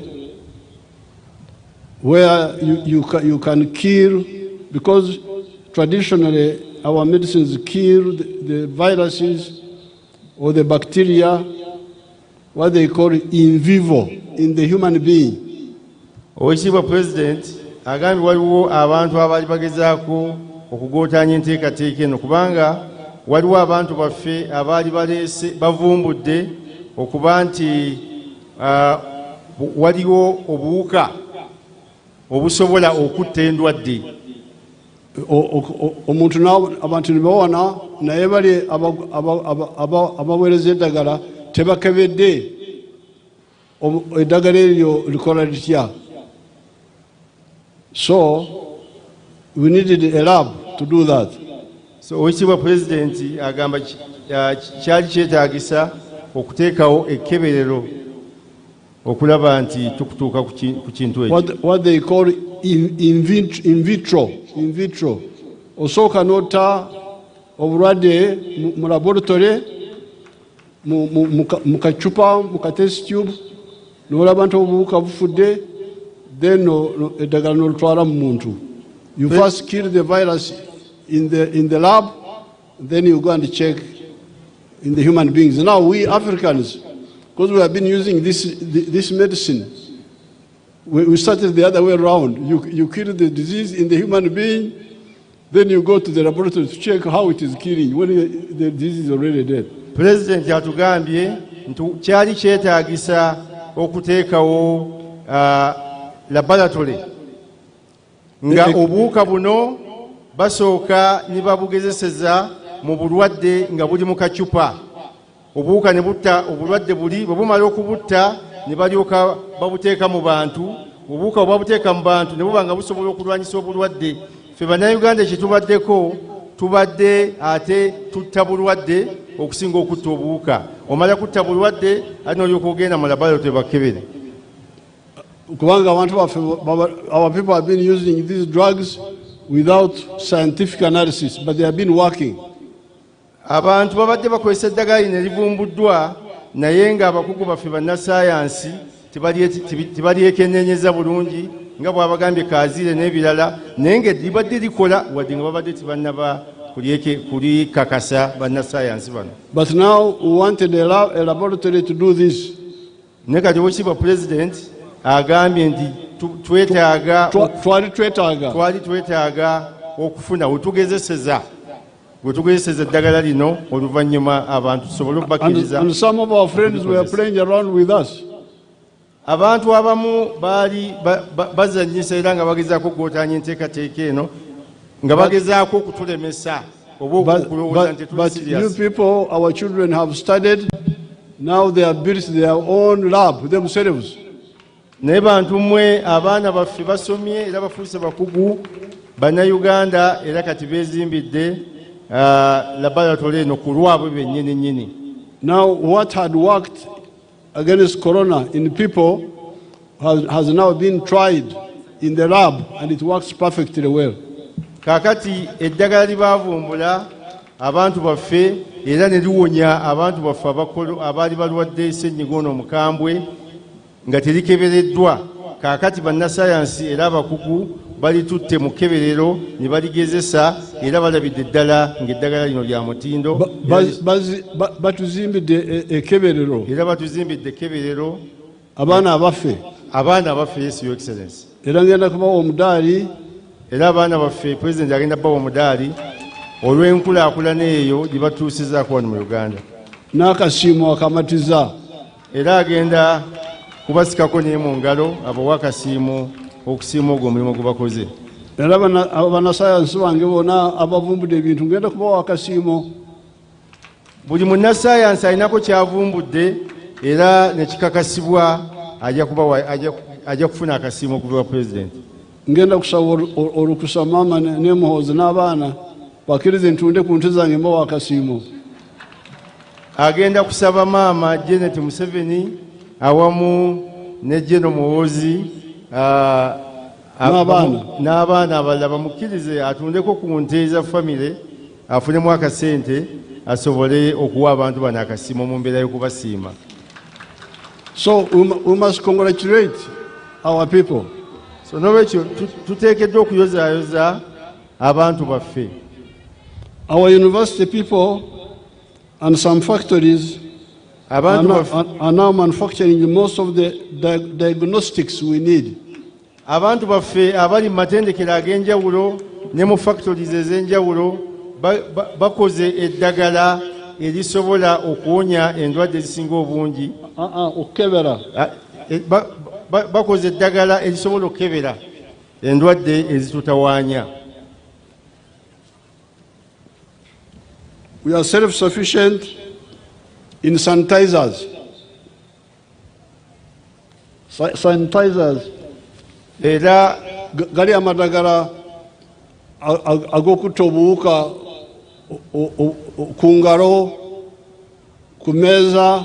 where you can kill, because traditionally our medicines kill the viruses or the bacteria, what they call in vivo, in the human being. Oweekitiibwa President agambye waliwo abantu abaali bagezaako okugootaanya enteekateeka eno kubanga waliwo abantu baffe abaali baleese bavumbudde okuba nti waliwo obuwuka obusobola okutta endwadde. Omuntu abantu ne bawona naye bali abaweereza eddagala tebakebedde eddagala eryo likola litya. So we needed a lab to do that. So Oweekitiibwa President agamba kyali kyetaagisa okuteekawo ekkeberero okulaba nti tukutuuka ku kintu ekyo. What they call in vitro. Osooka n'otta obulwadde mu laboratory mu kacupa mu test tube n'olaba nti obuwuka bufudde, then eddagala n'olutwala mu muntu. You first kill the virus in the lab, then you go and check in the human beings. Now we Africans, because we have been using this medicine, we started the other way around. You kill the disease in the human being, then you go to the laboratory to check how it is killing when the disease is already dead. President atugambye nti kyali kyetaagisa okuteekawo laboratory nga obuwuka buno basooka ne babugezeseza mu bulwadde nga buli mu kacupa. Obuwuka ne butta obulwadde buli, bwe bumala okubutta ne balyoka babuteeka mu bantu. Obuwuka bwe babuteeka mu bantu ne buba nga busobola okulwanyisa obulwadde. Ffe Bannayuganda kye tubaddeko, tubadde ate tutta bulwadde okusinga okutta obuwuka. Omala kutta bulwadde ate n'olyoka ogenda mu laboratory bakkebere. Kubanga abantu baffe, our people have been using these drugs without scientific analysis, but they have been working. Abantu babadde bakozesa eddagala lino erivumbuddwa naye ng'abakugu baffe bannassaayansi tebalyekennenyeza bulungi nga bw'abagambye Kaziire n'ebirala, naye nga libadde likola wadde nga babadde tebannaba kulikakasa bannassaayansi bano. But now we wanted a laboratory to do this. Naye kati Oweekitiibwa President agambye nti twali twetaaga okufuna wetugezeseza eddagala lino oluvannyuma abantu tusobole okubakkiriza. And some of our friends were playing around with us. Abantu abamu baali bazannyisa era nga bagezaako okugootaanya enteekateeka eno nga bagezaako okutulemesa oba okulowooza nti tuli serious. But you people, our children have studied, now they have built their own lab themselves. Naye bantu mmwe abaana baffe basomye era bafuuse bakugu Bannayuganda era kati beezimbidde laboratory eno ku lwabwe bennyini nnyini. Now what had worked against corona in people has now been tried in the lab and it works perfectly well. Kaakati eddagala libavumbula abantu baffe era ne liwonya abantu baffe abaali balwadde ssenyiga ono omukambwe nga terikebereddwa. Kaakati bannassaayansi era abakugu balitutte mu kkeberero ne baligezesa era balabidde eddala ng'eddagala lino lya mutindo batuzimbidde ekkeberero era batuzimbidde ekkeberero abaana abaffe yes your excellency era ngenda kubawa omudaali era abaana baffe pulezidenti agenda bawa omudaali olw'enkulaakulana eyo gye batuusizaako wano mu uganda n'akasiimo akamatiza era agenda kubasikako naye mu ngalo abawa akasiimo okusiima ogwo omulimu gwe bakoze era bannasayansi bange bonna abavumbudde ebintu ngenda kubawa akasiimo buli munnasayansi alinako kyavumbudde era nekikakasibwa ajja kufuna akasiimo okuva pulezidenti ngenda kusaba olukusa maama nemuhoozi n'abaana bakkirize ntunde ku nte zange mbawa akasiimo agenda kusaba maama Janet Museveni awamu ne Jeno Muhoozi n'abaana abalala bamukkirize atundeko ku nte za famire afunemu akasente asobole okuwa abantu bano akasiimo mu mbeera y'okubasiima. So we must congratulate our people. So n'olwekyo tuteekeddwa okuyozaayoza abantu baffe. Our university people and some factories are now manufacturing most of the diagnostics we need. Abantu baffe abali mu matendekero ag'enjawulo ne mu factories ez'enjawulo bakoze eddagala erisobola okuwonya endwadde ezisinga obungi. Okukebera. Bakoze eddagala erisobola okukebera endwadde ezitutawaanya. We are self-sufficient in sanitizers. Sanitizers. Era gali amadagala ag'okutta obuwuka ku ngalo, ku meeza,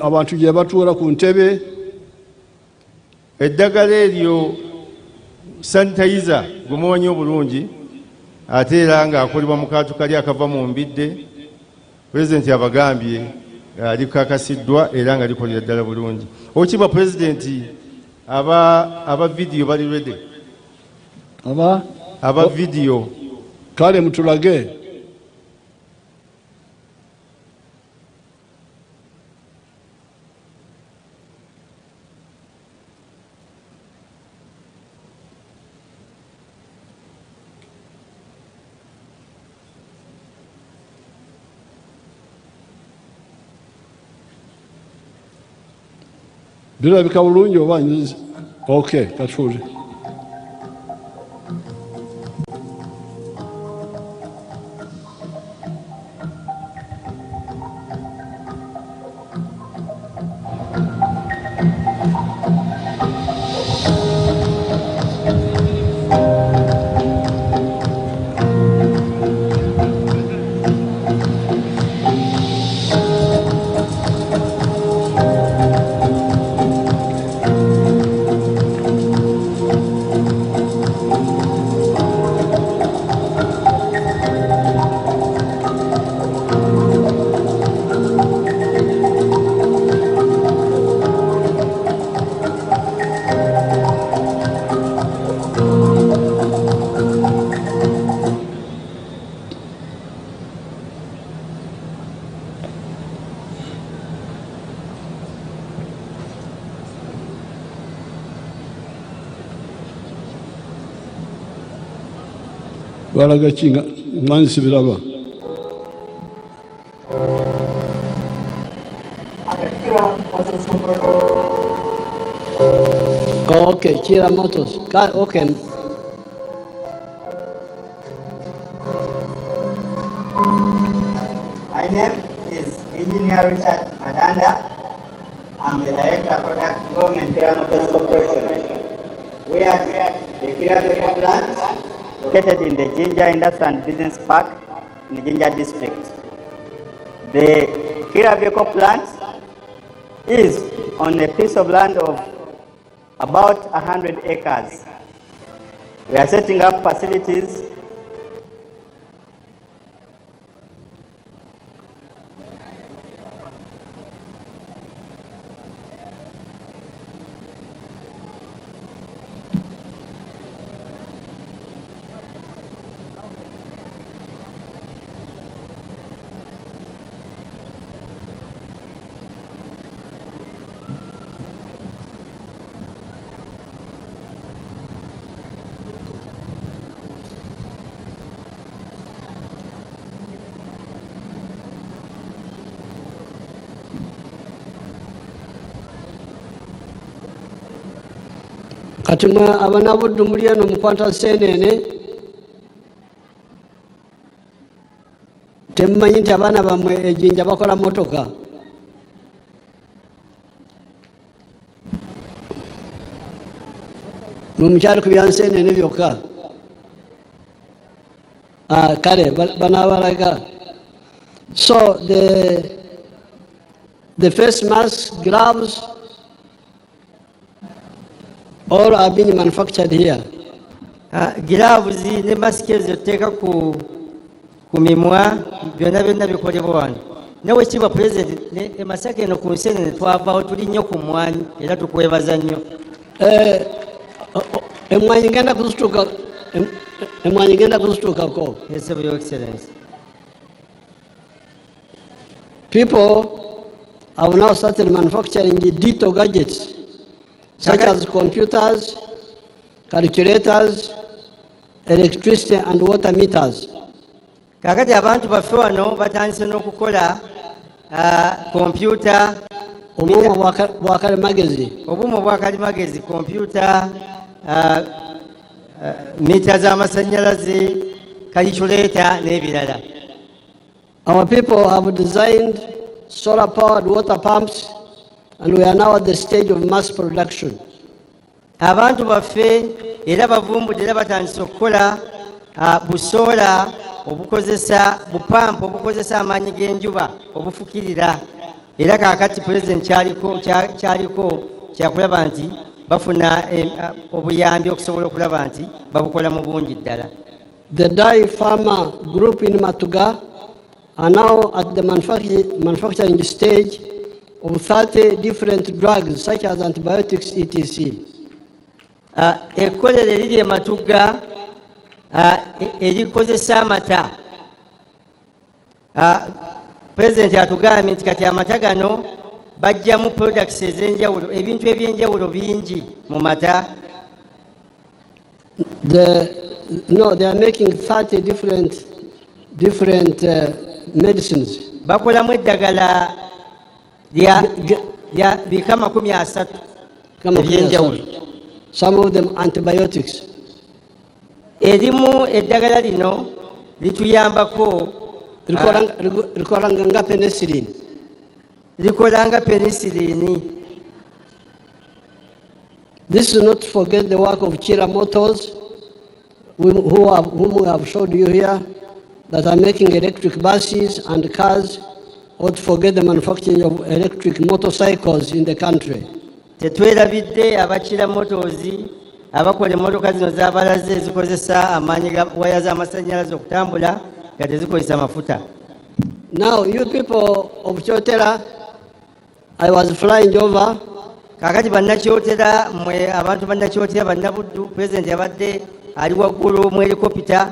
abantu gye batuula ku ntebe. Eddagala eryo sanitizer gwe mumanyi obulungi ate era ng'akolebwa mu kantu kali akava mu mbidde. Pulezidenti abagambye likakasiddwa era nga likolera ddala bulungi. Okiba pulezidenti aba vidiyo bali ready? Aba vidiyo kale mutulage. Birabika bulungi oba nyizi? Okay, katuule. Balaga kinga mwanzi biraba. Okay, Chira Motors. Okay. My name is Engineer Richard Madanda. I'm the Director of Product Development Kira Motors Corporation. We are the Kira plant located in the Jinja Industrial and Business Park in the Jinja district. The Kira vehicle plant is on a piece of land of about 100 acres. We are setting up facilities kati mwe abanabuddu muli eno mukwata seenene temumanyi nti abaana bammwe ejjinja bakola motoka. Mwe mukyali ku byanseenene byokka. Kale banaabalaga. So the face masks, gloves, all are being manufactured here. Gloves ne mask ezoteeka ku mimwa byonna bikolebwa wano. Nawe kiba president ne Masaka eno ku nseenene twavaawo tuli nnyo ku mmwanyi era tukwebaza nnyo. Emmwanyi ngenda kuzituukako. Yes, Your Excellency. People have now started manufacturing the digital gadgets such as computers, calculators, electricity and water meters. Kakati abantu baffe wano batandise n'okukola computer, obuuma bwakalimagezi, computer, mita z'amasannyalaze, calculator n'ebirala. Our people have designed solar-powered water pumps, and we are now at the stage of mass production. Abantu baffe era bavumbudde era batandise okukola busola obukozesa bupampu obukozesa amaanyi g'enjuba obufukirira, era kaakati president kyaliko kyakulaba nti bafuna obuyambi okusobola okulaba nti babukola mu bungi ddala. The dye farmer group in Matuga are now at the manufacturing stage of 30 different drugs such as antibiotics, etc. Ekkolero eriri e Matuga erikozesa amata. President atugambye nti kati amata gano bajjamu products ez'enjawulo, ebintu eby'enjawulo bingi mu mata. They are making 30 different medicines. Bakolamu eddagala lya bika 30 eby'enjawulo. Some of them antibiotics. Erimu eddagala lino lituyambako likolanga penicillin. Likolanga penicillin. This is not to forget the work of Chira Motors, whom we have showed you here, that are making electric buses and cars, or to forget the manufacturing of electric motorcycles in the country. Tetwerabidde abakira Motors abakola emmotoka zino z'abalaze ezikozesa amaanyi ga waya z'amasannyalaze okutambula nga tezikozesa mafuta. Now, you people of Kyotera, I was flying over. Kakati bannakyotera mwe abantu bannakyotera bannabuddu president yabadde ali waggulu mu helicopter,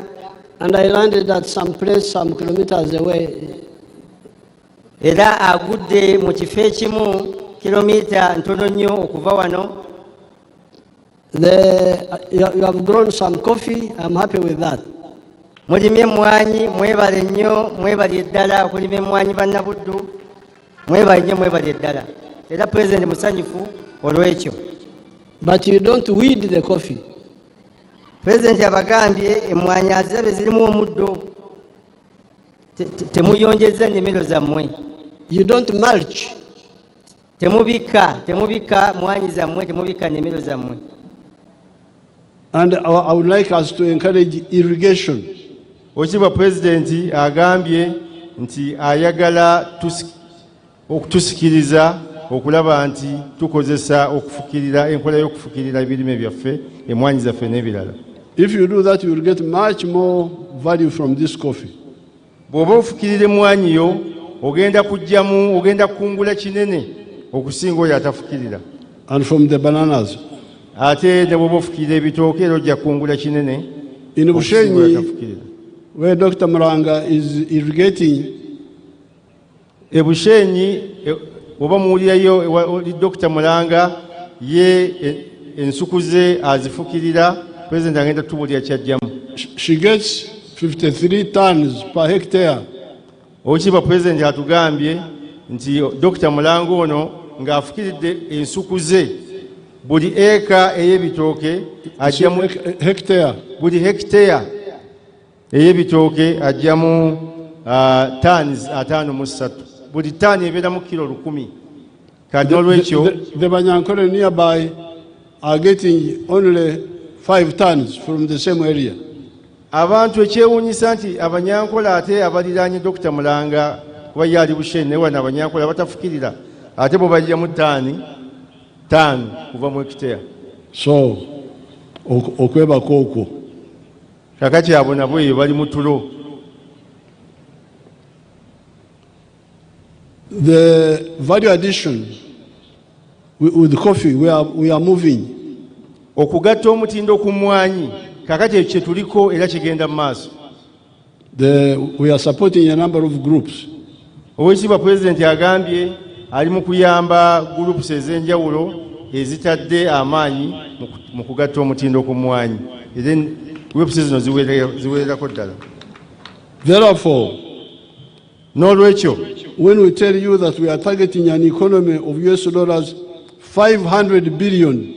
and I landed at some place some kilometers away. Era agudde mu kifo ekimu kilomita ntono nnyo okuva wano. You have grown some coffee. I'm happy with that. Mulimye emmwanyi, mwebale nnyo, mwebale ddala okulima emmwanyi bannabuddu, mwebale nnyo, mwebale ddala. Era president musanyufu olw'ekyo. But you don't weed the coffee. President abagambye emmwanyi azirabe zirimu omuddo, temuyonjeza nnimiro zammwe. You don't mulch. Temubika mwanyi zammwe, temubika nnimiro zammwe. And I would like us to encourage irrigation. Okiba president agambye nti ayagala okutusikiriza okulaba nti tukozesa okufukirira enkola y'okufukirira ebirime byaffe, emmwanyi zaffe n'ebirala. If you do that, you will get much more value from this coffee. Bw'oba ofukirira emmwanyi yo ogenda kungula kinene okusinga oyo atafukirira. And from the bananas. Ate ne bw'oba ofukirira ebitooke era ojja kungula kinene. In Bushenyi, where Dr. Maranga is irrigating, Bushenyi oba muwulirayo Dr. Mulanga ye ensuku ze azifukirira, president agenda tubuulira kyajjamu. She gets 53 tons per hectare. Okiba president atugambye nti Dr. Mulanga ono ng'afukiridde ensuku ze buli eka ey'ebitooke ajjamu hectare. buli hectare ey'ebitooke ajjamu tons 53. Buli taani ebeeramu kilo 1,000. Kati n'olwekyo The Banyankole nearby are getting only 5 tons from the same area. abantu ekyewuunyisa nti Abanyankola ate abaliraanye Dr. Mulanga kuba ye ali Bushenyi naye wano Abanyankola batafukirira ate bo bajjamu taani 5 kuva mu hectare. So, okwebako okwo. Kakati abo nabo eyo bali mu tulo. The value addition with coffee, we are moving. Okugatta omutindo ku mmwanyi kakati ekyo tuliko era kigenda mu maaso. We are supporting a number of groups. Oweekitiibwa Pulezidenti agambye ali mu kuyamba groups ez'enjawulo ezitadde amaanyi mu kugatta omutindo ku mmwanyi. Era groups zino ziwererako ddala. Therefore, n'olwekyo when we tell you that we are targeting an economy of US dollars 500 billion,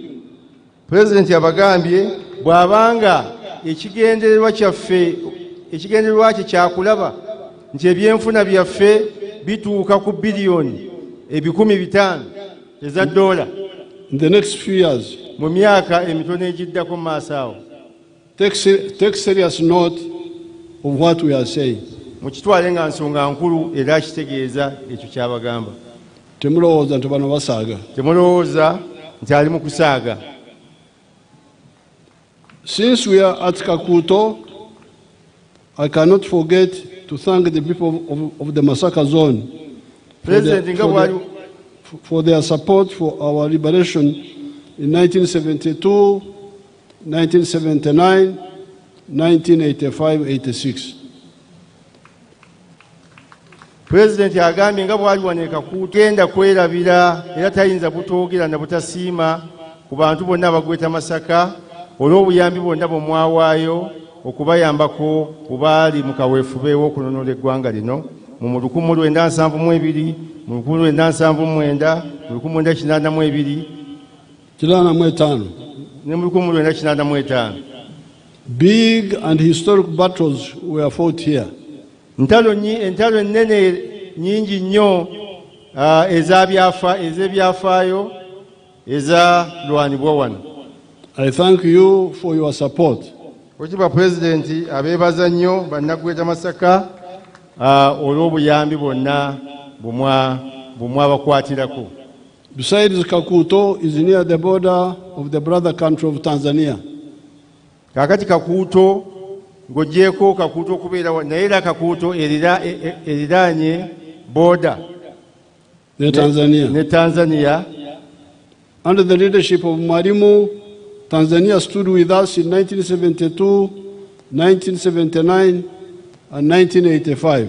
Pulezidenti abagambye bw'abanga ekigendererwa kye kyakulaba nti ebyenfuna byaffe bituuka ku biliyoni 500 eza dola in the next few years, mu myaka emitono egiddako mu maaso awo. take serious note of what we are saying. Mukitwale nga nsonga nkulu era kitegeeza ekyo kyabagamba. Temulowooza nti bano basaaga. Temulowooza nti ali mu kusaaga. Since we are at Kakuto, I cannot forget to thank the people of the Masaka zone for their support for our liberation in 1972, 1979, 1985-86. Pulezidenti agambye nga bwali waneka kugenda kwerabira era tayinza butoogera na butasiima ku bantu bonna abagweta Masaka olw'obuyambi bwonna bwe mwawaayo okubayambako bubaali mu kaweefube w'okununula eggwanga lino mu 1972, mu 1979, mu 1982 ne mu 1985. Big and historic battles were fought here. Entalo ennene nnyingi nnyo ez'ebyafaayo ezalwanibwa wano. I thank you for your support. Oweekitiibwa Pulezidenti abeebaza nnyo bannagweta Masaka olw'obuyambi bwonna bumwabakwatirako. Besides, Kakuto is near the border of the brother country of Tanzania. Kakati Kakuto ng'oggyeko Kakuto okubeera naye era Kakuto eriraanye border ne Tanzania. Under the leadership of Mwalimu, Tanzania stood with us in 1972, 1979, and 1985.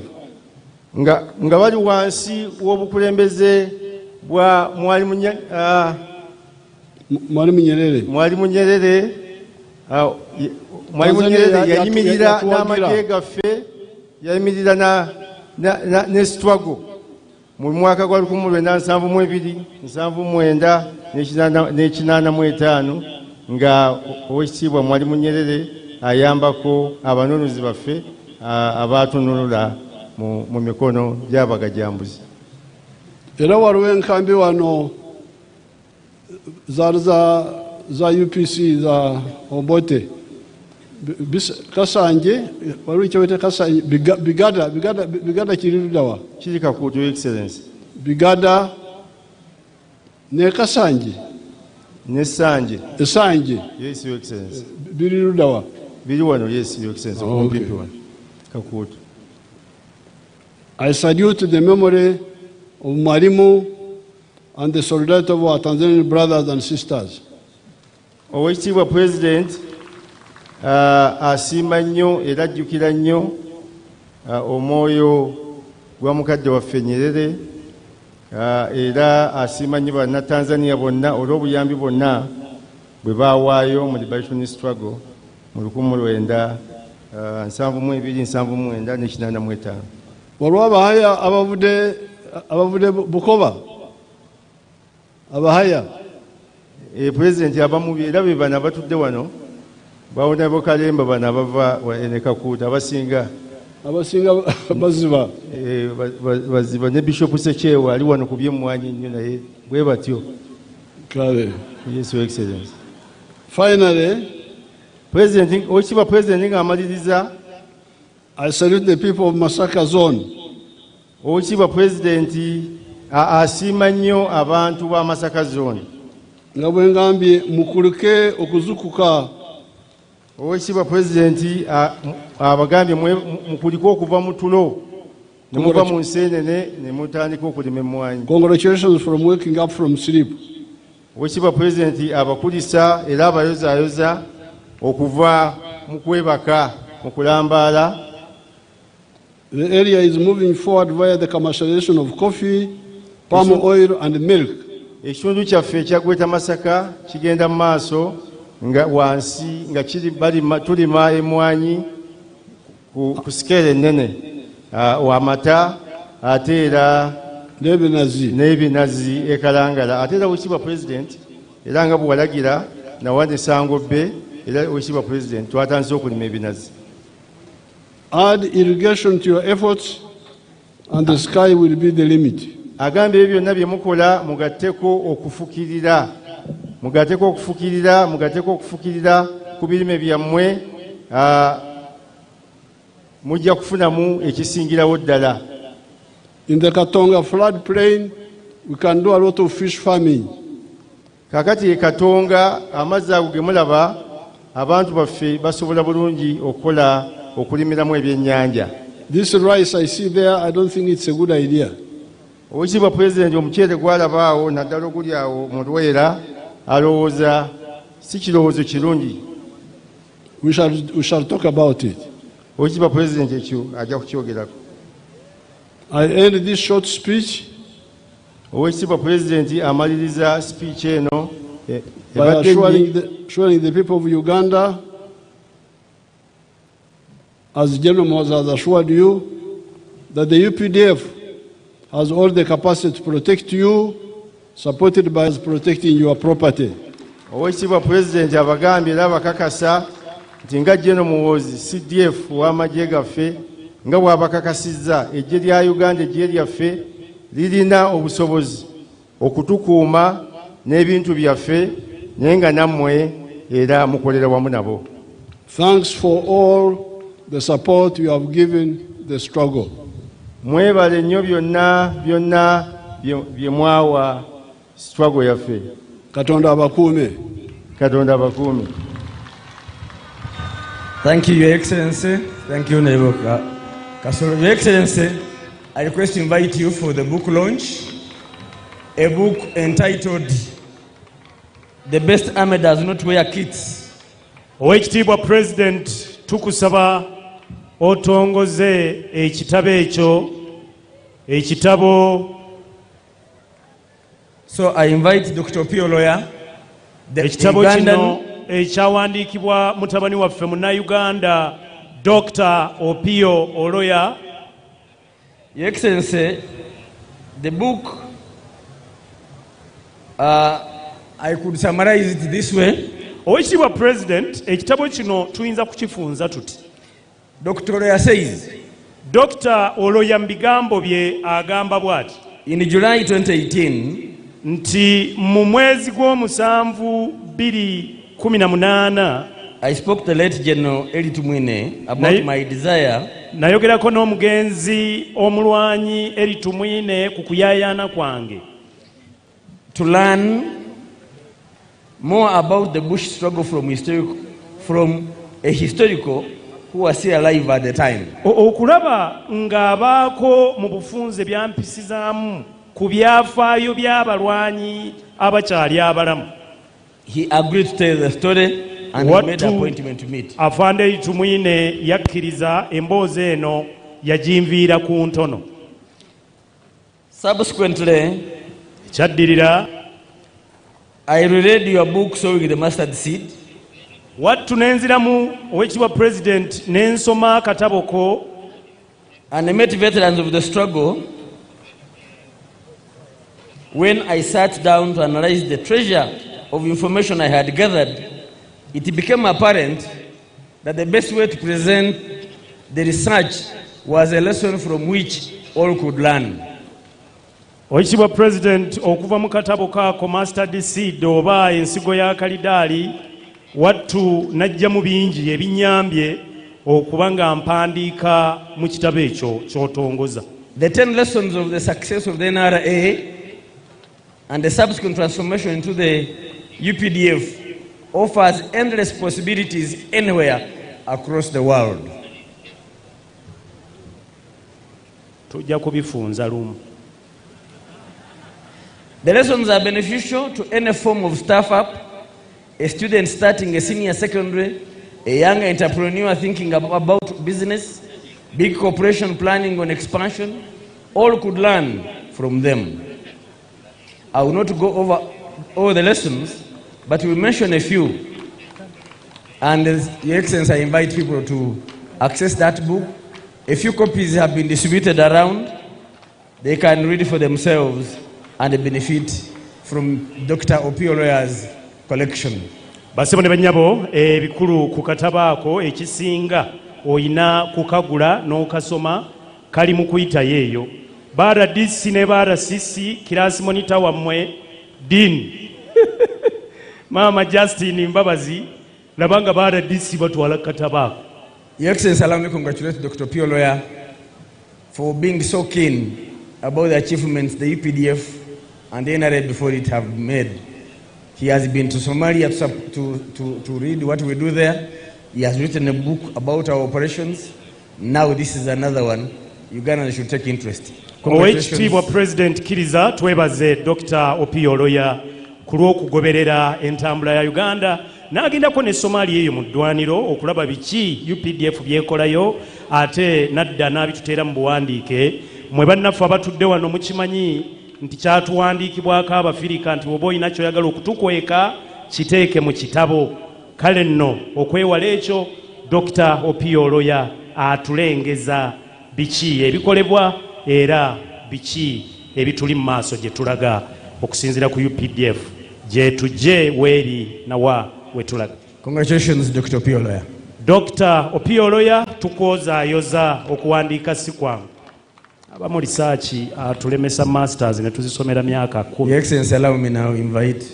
Nga bali wansi w'obukulembeze bwa Mwalimu Nyerere. Mwalimu Nyerere yayimirira n'amagye gaffe, yayimirira ne struggle mu mwaka gwa 1972, 1979 ne 1985 nga Oweekitiibwa Mwalimu Nyerere ayambako abanoonyezi baffe abatunulula mu mikono gy'abagajambuzi. Era waliwo enkambi wano zaali za UPC za Obote. Kasanje, waliwo kyewete Kasanje, Bigada kirirudawa. Kiri Kakuto, Your Excellency. Bigada ne Kasanje. Nesanje. Esanje. Yes, Your Excellency. Birirudawa. Biri wano, yes, Your Excellency. Okay. Kakuto. I salute the memory of Mwalimu and the solidarity of our Tanzanian brothers and sisters. Oweekitiibwa Pulezidenti asiima nnyo era ajjukira nnyo omwoyo gwa mukadde waffe Nyerere era asiima nnyo bannatanzania bonna olw'obuyambi bwonna bwe baawaayo mu liberation struggle mu 1972, 1979 ne 1985. Waliwo abahaya abavudde Bukoba. Abahaya President abamu era be bano abatudde wano bawona bokalemba bano abava enekakuuta abasinga baziba baziba ne Bishop Sechewa ali wano ku by'emmwanyi nnyo naye bwe batyo. kale. Yes, Your Excellency. Finally, Oweekitiibwa President ng'amaliriza, I salute the people of Masaka zone. Oweekitiibwa President asiima nnyo abantu ba Masaka zone. nga bwe ngambye mukuluke okuzukuka. Oweekitiibwa President abagambye mukulike okuva mu tulo ne muva mu nseenene ne mutandika okulima emmwanyi. Congratulations from waking up from sleep. Oweekitiibwa President abakulisa era abayozaayoza okuva mu kwebaka mu kulambaala. The area is moving forward via the commercialization of coffee, palm oil and milk. Ekitundu kyaffe ekyagweta Masaka kigenda mu maaso nga wansi nga tulima emmwanyi ku sikeere ennene w'amata ate era n'ebinazi ekalangala. Ate era Oweekitiibwa President era nga bwe walagira nawadde ensango bbe era Oweekitiibwa President twatandise okulima ebinazi. Add irrigation to your efforts and the sky will be the limit. Agambye ebyo byonna bye mukola mugatteko okufukirira ku birime byammwe mujja kufunamu ekisingirawo ddala. In the Katonga floodplain, we can do a lot of fish farming. Kakati Katonga amazzi ago ge mulaba abantu baffe basobola bulungi okulimiramu ebyennyanja. This rice I see there, I don't think it's a good idea. Oweekitiibwa President omuceere gwalaba awo naddala oguli awo mu Lwera alowooza si kirowoozo kirungi. We shall talk about it. Oweekitiibwa President ekyo ajja kukyogerako. I end this short speech Oweekitiibwa President amaliriza speech eno by assuring the people of Uganda, as General Moses has assured you, that the UPDF has all the capacity to protect you, supported by us protecting your property. Oweekitiibwa President abagambye era abakakasa nti nga General Muhoozi CDF w'amagye gaffe nga bw'abakakasizza eggye lya Uganda eggye lyaffe lirina obusobozi okutukuuma n'ebintu byaffe naye nga nammwe era mukolera wamu nabo. Thanks for all the support you have given the struggle. Mwebale nnyo byonna bye mwawa struggle yaffe. Katonda abakuume. Thank you, Your Excellency. Thank you, Honorable Kasoro. Your Excellency, I request to invite you for the book launch, a book entitled The Best Army Does Not Wear Kits. Oweekitiibwa President tukusaba otongoze ekitabo. So I invite Dr. Pio Lawyer, the ekitabo kino ekyawandiikibwa mutabani waffe Munnayuganda Dr. Opio Oloya. Your Excellency, the book, I could summarize it this way. Oweekitiibwa President, ekitabo kino tuyinza kukifunza tuti. Dr. Oloya says, Dr. Oloya mu bigambo bye agamba bw'ati. In July 2018, nti mu mwezi gw'omusanvu 2018, I spoke to the late General Eli Tumwine about my desire nayogerako n'omugenzi omulwanyi Eli Tumwine ku kuyayaana kwange to learn more about the Bush struggle from a historical who was still alive at the time. Okulaba ng'abaako mu bufunze byampisizaamu ku byafaayo by'abalwanyi abakyali abalamu. He agreed to tell the story and he made an appointment to meet. Afande Eli Tumwine yakkiriza emboozi eno yagimviira ku ntono. Subsequently, kyaddirira, I reread your book, Sowing the Mustard Seed. Wattu nenziramu Oweekitiibwa President n'ensoma akatabo ko, and I met veterans of the struggle when I sat down to analyze the treasure of information I had gathered, it became apparent that the best way to present the research was a lesson from which all could learn. Oekitiibwa President, okuva mu katabo kaako Mustard Seed oba ensigo ya kalidaali, wattu najja mu bingi ebinnyambye okuba nga mpandiika mu kitabo ekyo ky'otongoza. The 10 lessons of the success of the NRA and the subsequent transformation into the UPDF offers endless possibilities anywhere across the world. Tujja kubifunza lumu. The lessons are beneficial to any form of startup, a student starting a senior secondary, a young entrepreneur thinking about business, big corporation planning on expansion. All could learn from them. I will not go over all the lessons, but we will mention a few. And Your Excellency, I invite people to access that book. A few copies have been distributed around. They can read for themselves and benefit from Dr. Opioloya's collection. Basebo ne bannyabo, ebikulu ku katabo ako ekisinga oyina kukagula n'okasoma kali mu kuyitayo eyo. Baada DC ne baada CC kirasi monitor wammwe Dean Mama Justin Mbabazi labanga baada DC batwala katabo ako. Your Excellency, allow me to congratulate Dr. Opioloya for being so keen about the achievements the UPDF and the NRA before it have made. He has been to Somalia to read what we do there. He has written a book about our operations. Now this is another one. Uganda should take interest. Oekitiibwa President Kiriza twebaze Dr. Opioloya ku lw'okugoberera entambula ya Uganda n'agendako ne Somalia eyo mu ddwaniro okulaba biki UPDF byekolayo ate nadda n'abituteera mu buwandiike. Mwe bannaffe abatudde wano mukimanyi nti kyatuwandiikibwako Abafirika nti oba olina kyoyagala okutukweka kiteeke mu kitabo. Kale nno okwewala ekyo Dr. Opioloya atulengeza biki ebikolebwa era biki ebituli mu maaso gye tulaga okusinziira ku UPDF gye tujje weeri nawa wetulaga. Congratulations, Dr. Opioloya. Dr. Opioloya tukozaayoza okuwandiika si kwangu. Abamu research atulemesa masters ne tuzisomera myaka 10. Your Excellency, allow me now invite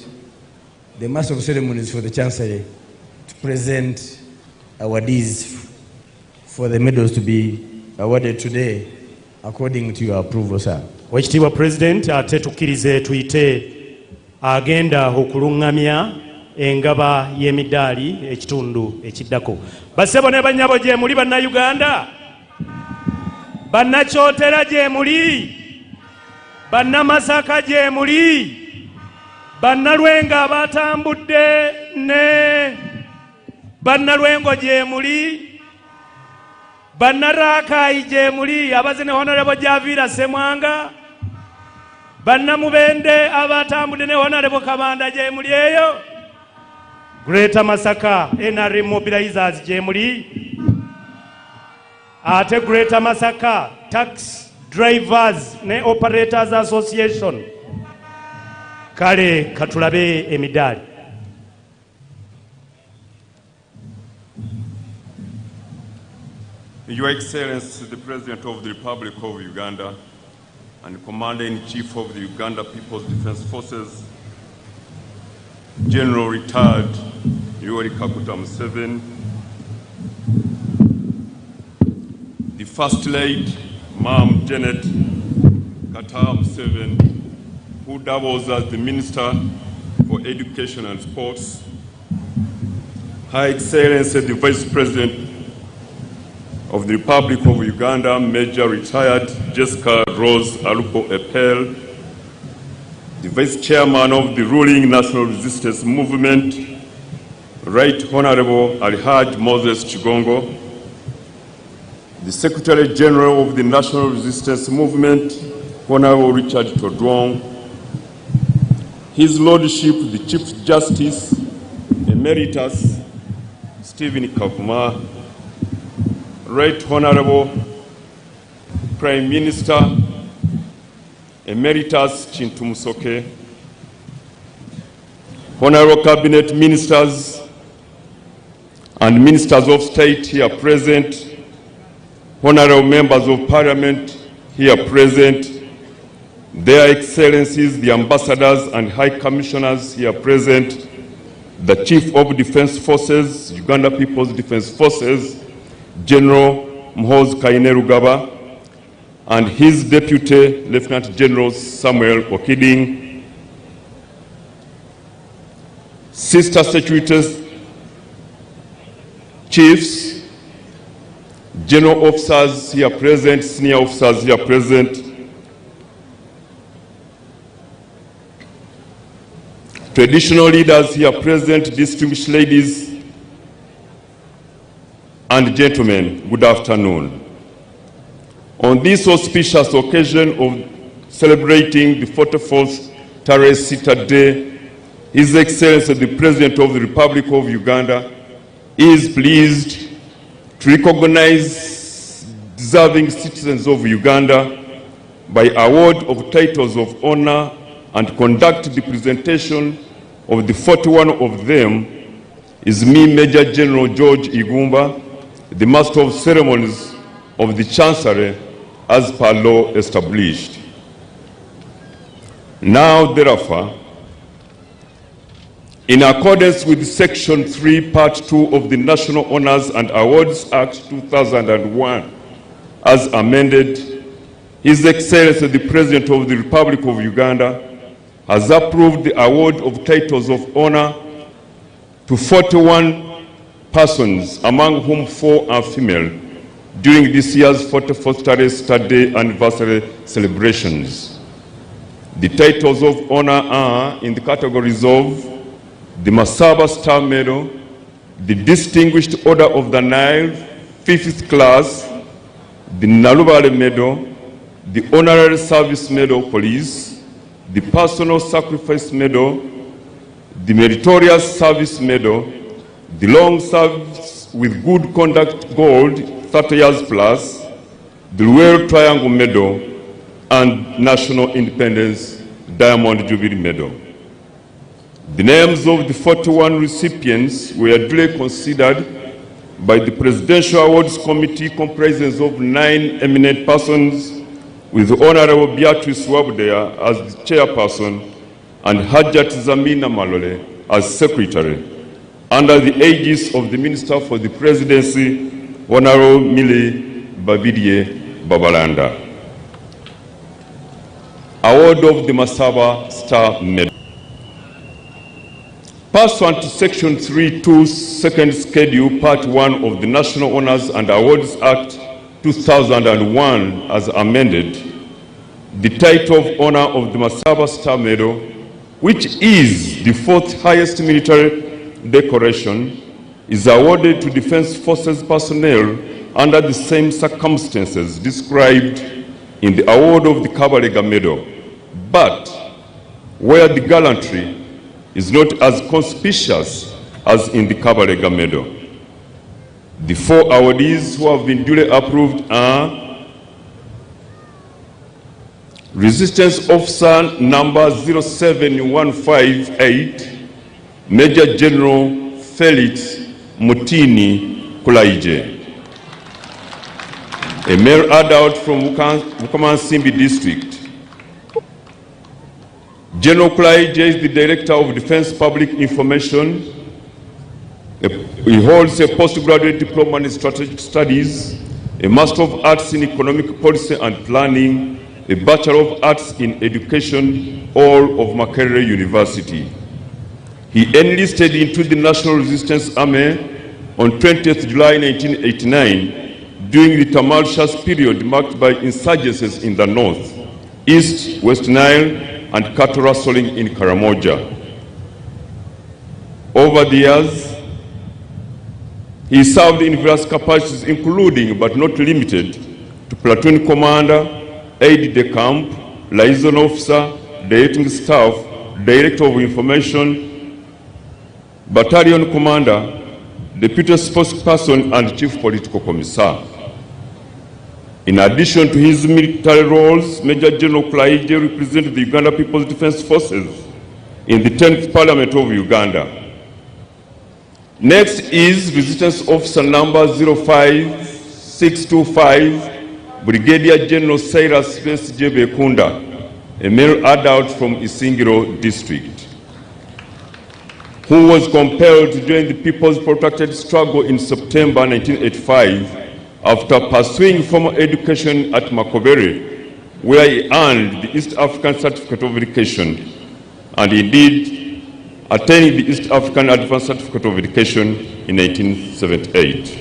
the Master of Ceremonies for the Chancellery to present awardees for the medals to be awarded today according to your approval, sir. Oekitiibwa President, ate tukkirize tuyite agenda okulungamya engaba y'emidaali ekitundu ekiddako. Basebo ne bannyabo gye muli bannayuganda, bannakyotera gye muli, bannamasaka gye muli, bannalwengo abatambudde ne bannalwengo gye muli, bannarakayi gye muli abaze ne Honorable Javira Semwanga, bannamubende abatambudde ne Honorable Kabanda gye muli eyo, Greater Masaka NRM Mobilizers gye muli, ate Greater Masaka Tax Drivers ne Operators Association. Kale katulabe emidaali. Your Excellency, the President of the Republic of Uganda and Commander-in-Chief of the Uganda People's Defense Forces, General Retired Yoweri Kaguta Museveni, the First Lady, Ma'am Janet Kata Museveni, who doubles as the Minister for Education and Sports, Her Excellency, the Vice President of the Republic of Uganda, Major Retired Jessica Rose Alupo Epel, the Vice Chairman of the ruling National Resistance Movement, Right Honorable Alhaj Moses Chigongo, the Secretary General of the National Resistance Movement, Honorable Richard Todwong, His Lordship, the Chief Justice Emeritus Stephen Kavuma, Right Honorable Prime Minister Emeritus Chintu Musoke, Honorable Cabinet Ministers and Ministers of State here present, Honorable Members of Parliament here present, Their Excellencies, the Ambassadors and High Commissioners here present, the Chief of Defense Forces, Uganda People's Defense Forces, General Muhoozi Kainerugaba, and his Deputy Lieutenant General Samuel Okiding, Sister Securities Chiefs, General Officers here present, Senior Officers here present, traditional leaders here present, distinguished ladies and gentlemen, good afternoon. On this auspicious occasion of celebrating the 44th Tarehe Sita Day, His Excellency the President of the Republic of Uganda is pleased to recognize deserving citizens of Uganda by award of titles of honor and conduct the presentation of the 41 of them is me, Major General George Igumba, the Master of Ceremonies of the Chancery as per law established. Now, therefore, in accordance with Section 3, Part 2 of the National Honors and Awards Act 2001, as amended, His Excellency the President of the Republic of Uganda has approved the award of titles of honor to 41 persons, among whom 4 are female, during this year's 44th Tarehe Sita Day anniversary celebrations. The titles of honor are in the categories of the Masaba Star Medal, the Distinguished Order of the Nile, 5th class, the Nalubale Medal, the Honorary Service Medal Police, the Personal Sacrifice Medal, the Meritorious Service Medal, the Long Service with Good Conduct Gold, 30 years plus, the Royal Triangle Medal, and National Independence Diamond Jubilee Medal. The names of the 41 recipients were duly considered by the Presidential Awards Committee, comprising of 9 eminent persons, with Honorable Beatrice Wabudea as the chairperson and Hajat Zamina Malole as secretary, under the aegis of the Minister for the Presidency, Honorable Millie Babidie Babalanda. Award of the Masaba Star Medal. Pursuant to Section 3.2, Second Schedule, Part 1 of the National Honors and Awards Act 2001 as amended, the title of honor of the Masaba Star Medal, which is the 4th highest military decoration, is awarded to Defense Forces personnel under the same circumstances described in the award of the Kabalega Medal, but where the gallantry is not as conspicuous as in the Kabalega Medal. The 4 awardees who have been duly approved are Resistance Officer number 07158, Major General Felix Mutini Kulaije, a male adult from Bukamansimbi District. General Kulaije is the Director of Defense Public Information. He holds a postgraduate diploma in strategic studies, a Master of Arts in Economic Policy and Planning, a Bachelor of Arts in Education, all of Makerere University. He enlisted into the National Resistance Army on 20th July 1989 during the tumultuous period marked by insurgencies in the north, east, West Nile, and cattle rustling in Karamoja. Over the years, he served in various capacities, including but not limited to platoon commander, aide-de-camp, liaison officer, directing staff, director of information, battalion commander, deputy spokesperson, and chief political commissar. In addition to his military roles, Major General Kulaije represented the Uganda People's Defense Forces in the 10th Parliament of Uganda. Next is Resistance Officer number 05625, Brigadier General Cyrus J. Bekunda, a male adult from Isingiro district, who was compelled to join the People's Protracted Struggle in September 1985 after pursuing formal education at Makobere, where he earned the East African Certificate of Education, and indeed attaining the East African Advanced Certificate of Education in 1978.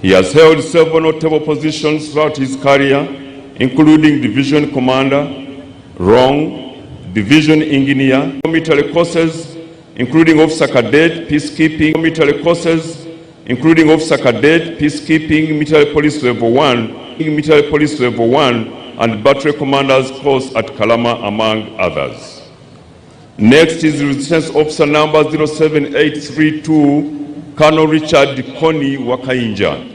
He has held several notable positions throughout his career, including Division Commander, Rong, Division Engineer, military courses, including Officer Cadet, Peacekeeping, military courses, including Officer Cadet, Peacekeeping, Military Police Level 1, and Battery Commanders course at Kalama, among others. Next is Resistance Officer number 07832, Colonel Richard Koni Wakainja,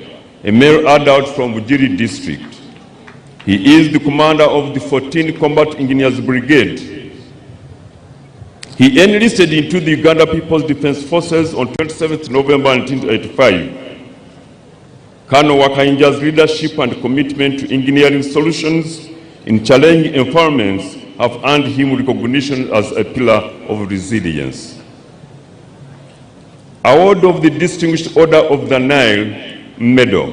a male adult from Bujiri district. He is the commander of the 14th Combat Engineers Brigade. He enlisted into the Uganda People's Defense Forces on 27th November 1985. Colonel Wakainja's leadership and commitment to engineering solutions in challenging environments have earned him recognition as a pillar of resilience. Award of the Distinguished Order of the Nile Medal.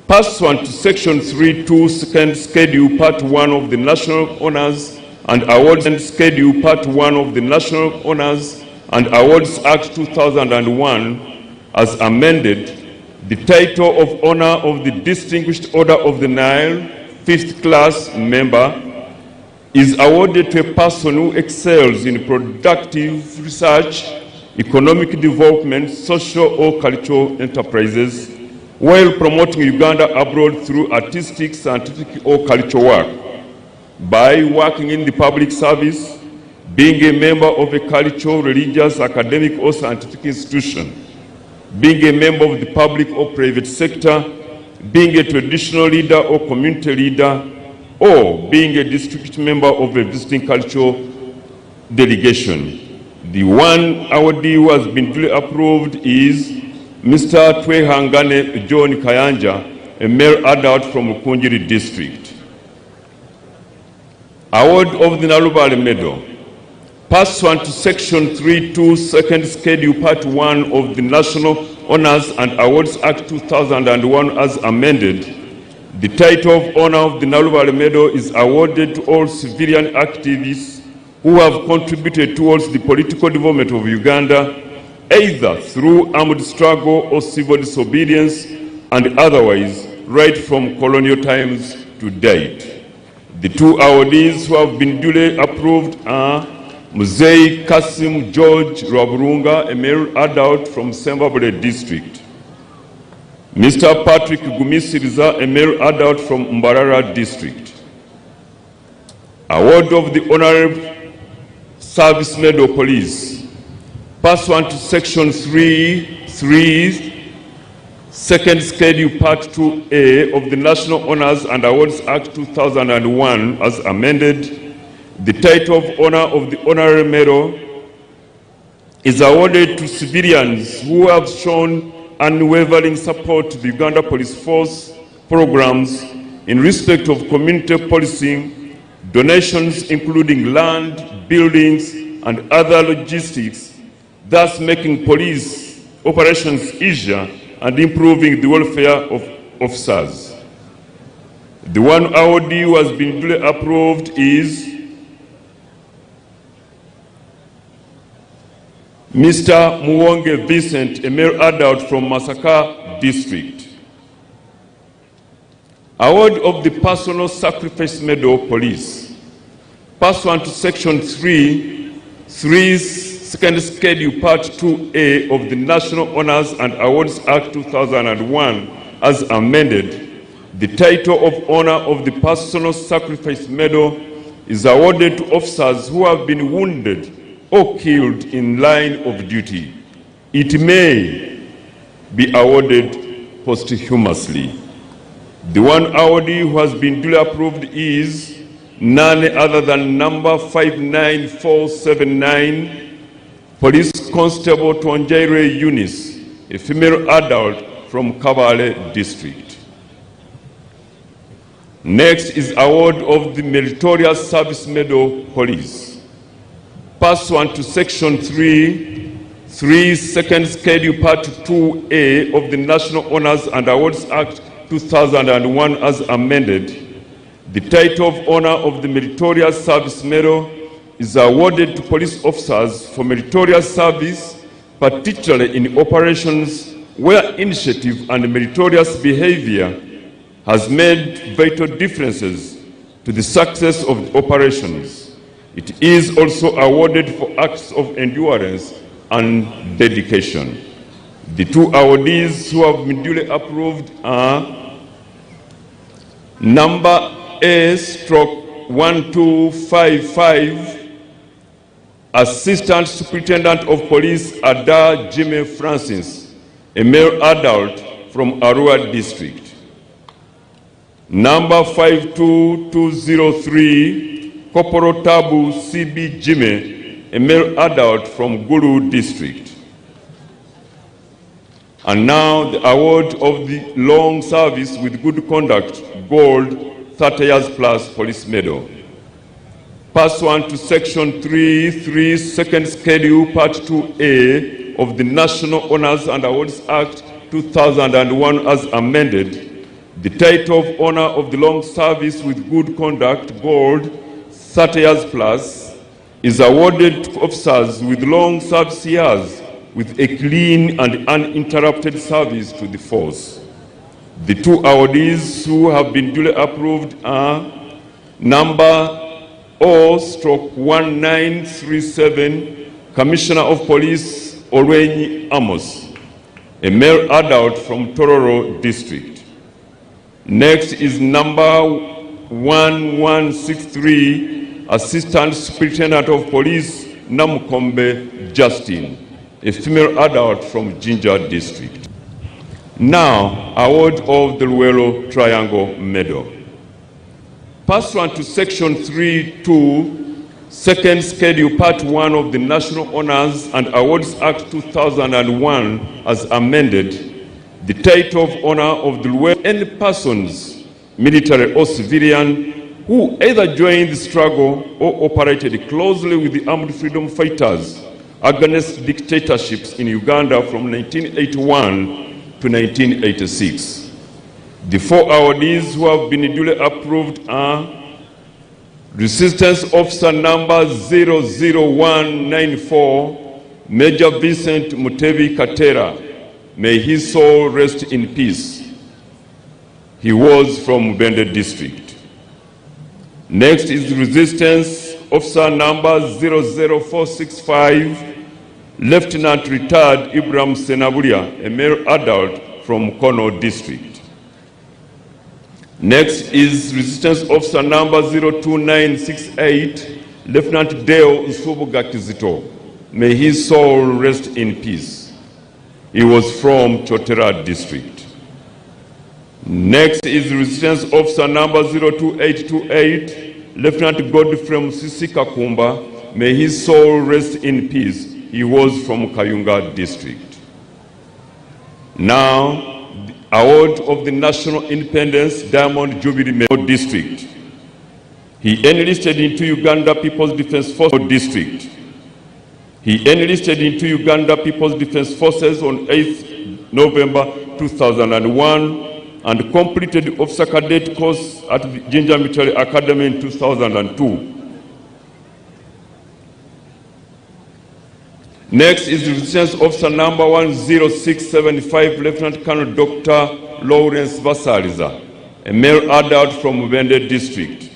Pursuant to Section 3.2, Second Schedule, Part 1 of the National Honors and Awards and Schedule, Part 1 of the National Honors and Awards Act 2001, as amended, the title of Honor of the Distinguished Order of the Nile, 5th class member, is awarded to a person who excels in productive research, economic development, social or cultural enterprises, while promoting Uganda abroad through artistic, scientific or cultural work, by working in the public service, being a member of a cultural, religious, academic or scientific institution, being a member of the public or private sector, being a traditional leader or community leader, or being a district member of a visiting cultural delegation. The one awardee who has been duly approved is Mr. Twehangane John Kayanja, a male adult from Kunjiri district. Award of the Nalubale Medal. Pursuant to Section 3.2, Second Schedule, Part 1 of the National Honors and Awards Act 2001 as amended, the title of Honor of the Nalubale Medal is awarded to all civilian activists who have contributed towards the political development of Uganda, either through armed struggle or civil disobedience, and otherwise, right from colonial times to date. The two awardees who have been duly approved are Muzei Kasim George Rwaburunga, a male adult from Sembabule district. Mr. Patrick Gumisiriza, a male adult from Mbarara district. Award of the Honorable Service Medal Police. Pursuant to Section 3.3, Second Schedule, Part 2A of the National Honors and Awards Act 2001 as amended, the title of Honor of the Honorary Medal is awarded to civilians who have shown unwavering support to the Uganda Police Force programs in respect of community policing, donations including land, buildings, and other logistics, thus making police operations easier and improving the welfare of officers. The one awardee who has been duly approved is Mr. Muwonge Vincent, a male adult from Masaka district. Award of the Personal Sacrifice Medal Police. Pursuant to Section 3.3 Second Schedule, Part 2A of the National Honors and Awards Act 2001 as amended, the title of Honor of the Personal Sacrifice Medal is awarded to officers who have been wounded or killed in line of duty. It may be awarded posthumously. The one awardee who has been duly approved is none other than number 59479, Police Constable Tonjaire Eunice, a female adult from Kabale District. Next is award of the Meritorious Service Medal Police. Pursuant to Section 3, Second Schedule Part 2A of the National Honors and Awards Act 2001 as amended, the title of honor of the Meritorious Service Medal is awarded to police officers for meritorious service, particularly in operations where initiative and meritorious behavior has made vital differences to the success of operations. It is also awarded for acts of endurance and dedication. The two awardees who have been duly approved are number A/1255, Assistant Superintendent of Police Ada Jimmy Francis, a male adult from Arua District. Number 52203, Corporal Tabu CB Jimmy, a male adult from Gulu District. And now the award of the Long Service with Good Conduct Gold 30 Years Plus Police Medal. Pursuant to Section 3, Second Schedule Part 2A of the National Honors and Awards Act 2001 as amended, the title of honor of the Long Service with Good Conduct Gold 30 Years Plus is awarded to officers with long service years with a clean and uninterrupted service to the force. The two awardees who have been duly approved are number O/1937, Commissioner of Police Olwenyi Amos, a male adult from Tororo District. Next is number 1163, Assistant Superintendent of Police Namukombe Justin, a female adult from Jinja District. Now, award of the Luelo Triangle Medal. Pursuant to Section 3.2, Second Schedule Part 1 of the National Honors and Awards Act 2001 as amended, the title of honor of the Luelo, any persons, military or civilian, who either joined the struggle or operated closely with the armed freedom fighters against dictatorships in Uganda from 1981 to 1986. The four awardees who have been duly approved are Resistance Officer number 00194, Major Vincent Mutebi Katera. May his soul rest in peace. He was from Bende District. Next is Resistance Officer number 00465, Lieutenant Retired Ibrahim Senabulia, a male adult from Kono District. Next is Resistance Officer number 02968, Lieutenant Deo Usubuga Kizito. May his soul rest in peace. He was from Chotera District. Next is Resistance Officer number 02828, Lieutenant Godfrey Musisi Kakumba. May his soul rest in peace. He was from Kayunga District. Now, the award of the National Independence Diamond Jubilee Medal District. He enlisted into Uganda People's Defense Force District. He enlisted into Uganda People's Defense Forces on 8th November 2001 and completed the officer cadet course at the Jinja Military Academy in 2002. Next is Resistance Officer number 10675, Lieutenant Colonel Dr. Lawrence Basaliza, a male adult from Bende District.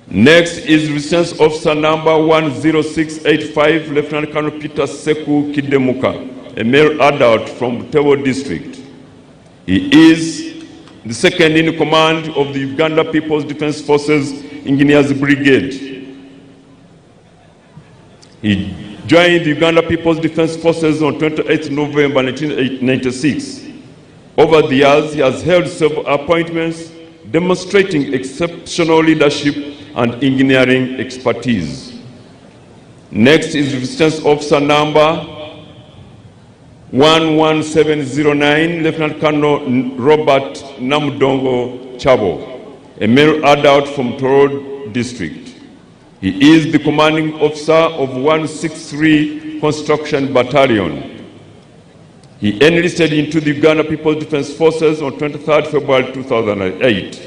Next is Resistance Officer number 10685, Lieutenant Colonel Peter Seku Kidemuka, a male adult from Tewo District. He is the second in command of the Uganda People's Defense Forces Engineers Brigade. He joined the Uganda People's Defense Forces on 28 November 1996. Over the years, he has held several appointments demonstrating exceptional leadership and engineering expertise. Next is Resistance Officer number 11709, Lieutenant Colonel Robert Namdongo Chabo, a male adult from Torod District. He is the commanding officer of 163 Construction Battalion. He enlisted into the Uganda People's Defense Forces on 23rd February 2008.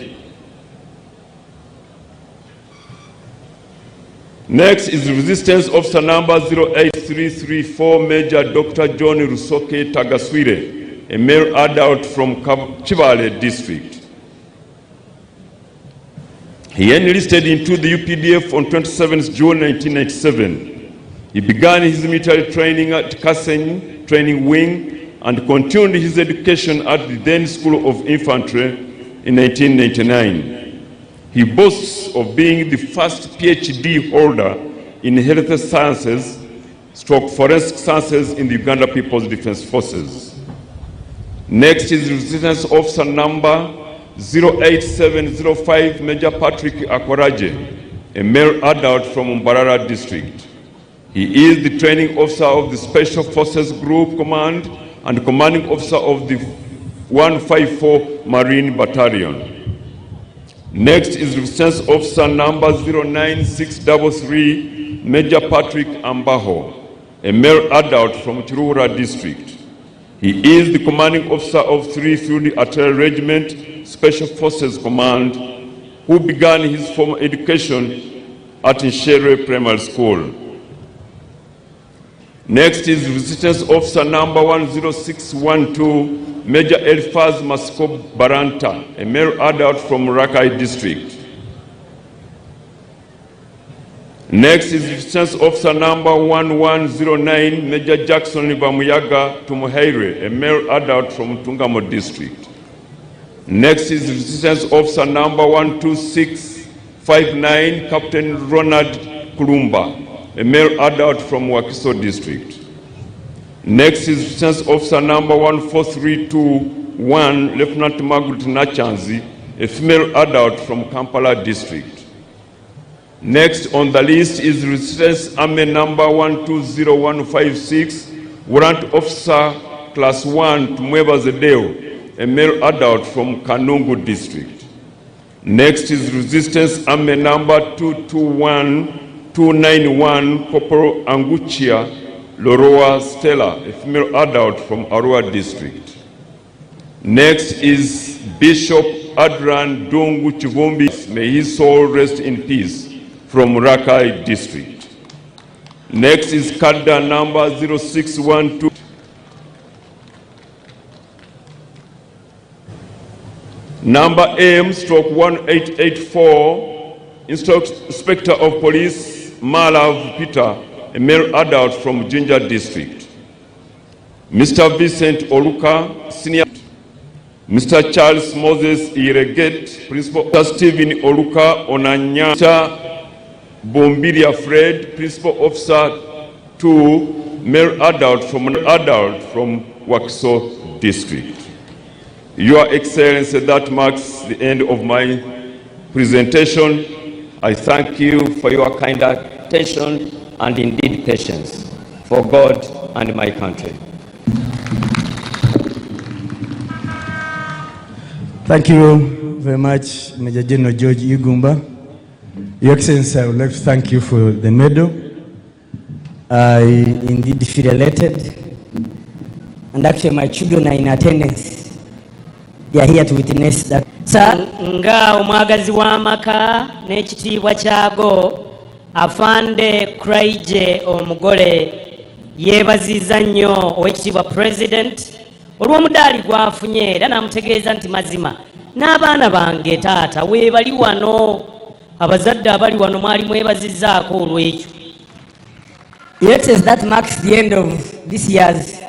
Next is Resistance Officer number 08334, Major Dr. John Rusoke Tagaswire, a male adult from Chivale District. He enlisted into the UPDF on 27th June 1997. He began his military training at Kasen Training Wing and continued his education at the then School of Infantry in 1999. He boasts of being the first PhD holder in health sciences / forensic sciences in the Uganda People's Defense Forces. Next is Resistance Officer number 08705, Major Patrick Akwaraje, a male adult from Mbarara District. He is the training officer of the Special Forces Group Command and commanding officer of the 154 Marine Battalion. Next is Resistance Officer number 09633, Major Patrick Ambaho, a male adult from Chiruhura District. He is the commanding officer of 3 Field Artillery Regiment, Special Forces Command, who began his formal education at Nshere Primary School. Next is Resistance Officer number 10612, Major Elfaz Maskob Baranta, a male adult from Rakai District. Next is Resistance Officer number 1109, Major Jackson Bamuyaga Tumuheire, a male adult from Tungamo District. Next is Resistance Officer number 12659, Captain Ronald Kulumba, a male adult from Wakiso District. Next is Resistance Officer number 14321, Lieutenant Margaret Nachanzi, a female adult from Kampala District. Next on the list is Resistance Army number 120156, Warrant Officer Class 1 Tumweba Zedeo, a male adult from Kanungu District. Next is Resistance Army number 221291, Corporal Anguchia Loroa Stella, a female adult from Arua District. Next is Bishop Adran Dungu Chivumbi, may his soul rest in peace, from Rakai District. Next is Kadda number 0612. Number M/1884, Inspector of Police Malav Peter, a male adult from Jinja District. Mr. Vincent Oluka, Senior. Mr. Charles Moses Ireget, Principal. Mr. Stephen Oluka Onanya. Mr. Bombiria Fred, Principal Officer 2, male adult from Wakiso District. Your Excellency, that marks the end of my presentation. I thank you for your kind attention and indeed patience for God and my country. Thank you very much, Major General George Igumba. Your Excellency, I would like to thank you for the medal. I indeed feel elated, and actually my children are in attendance. They are here to witness that. Nga omwagazi w'amaka n'ekitiibwa kyago Afande Kraije omugole yeebazizza nnyo ow'ekitiibwa President olw'omudaali gwafunye era n'amutegeeza nti mazima n'abaana bange taata weebali wano abazadde abali wano mwali mwebazizzaako olw'ekyo. Your Excellency, that marks the end of this year's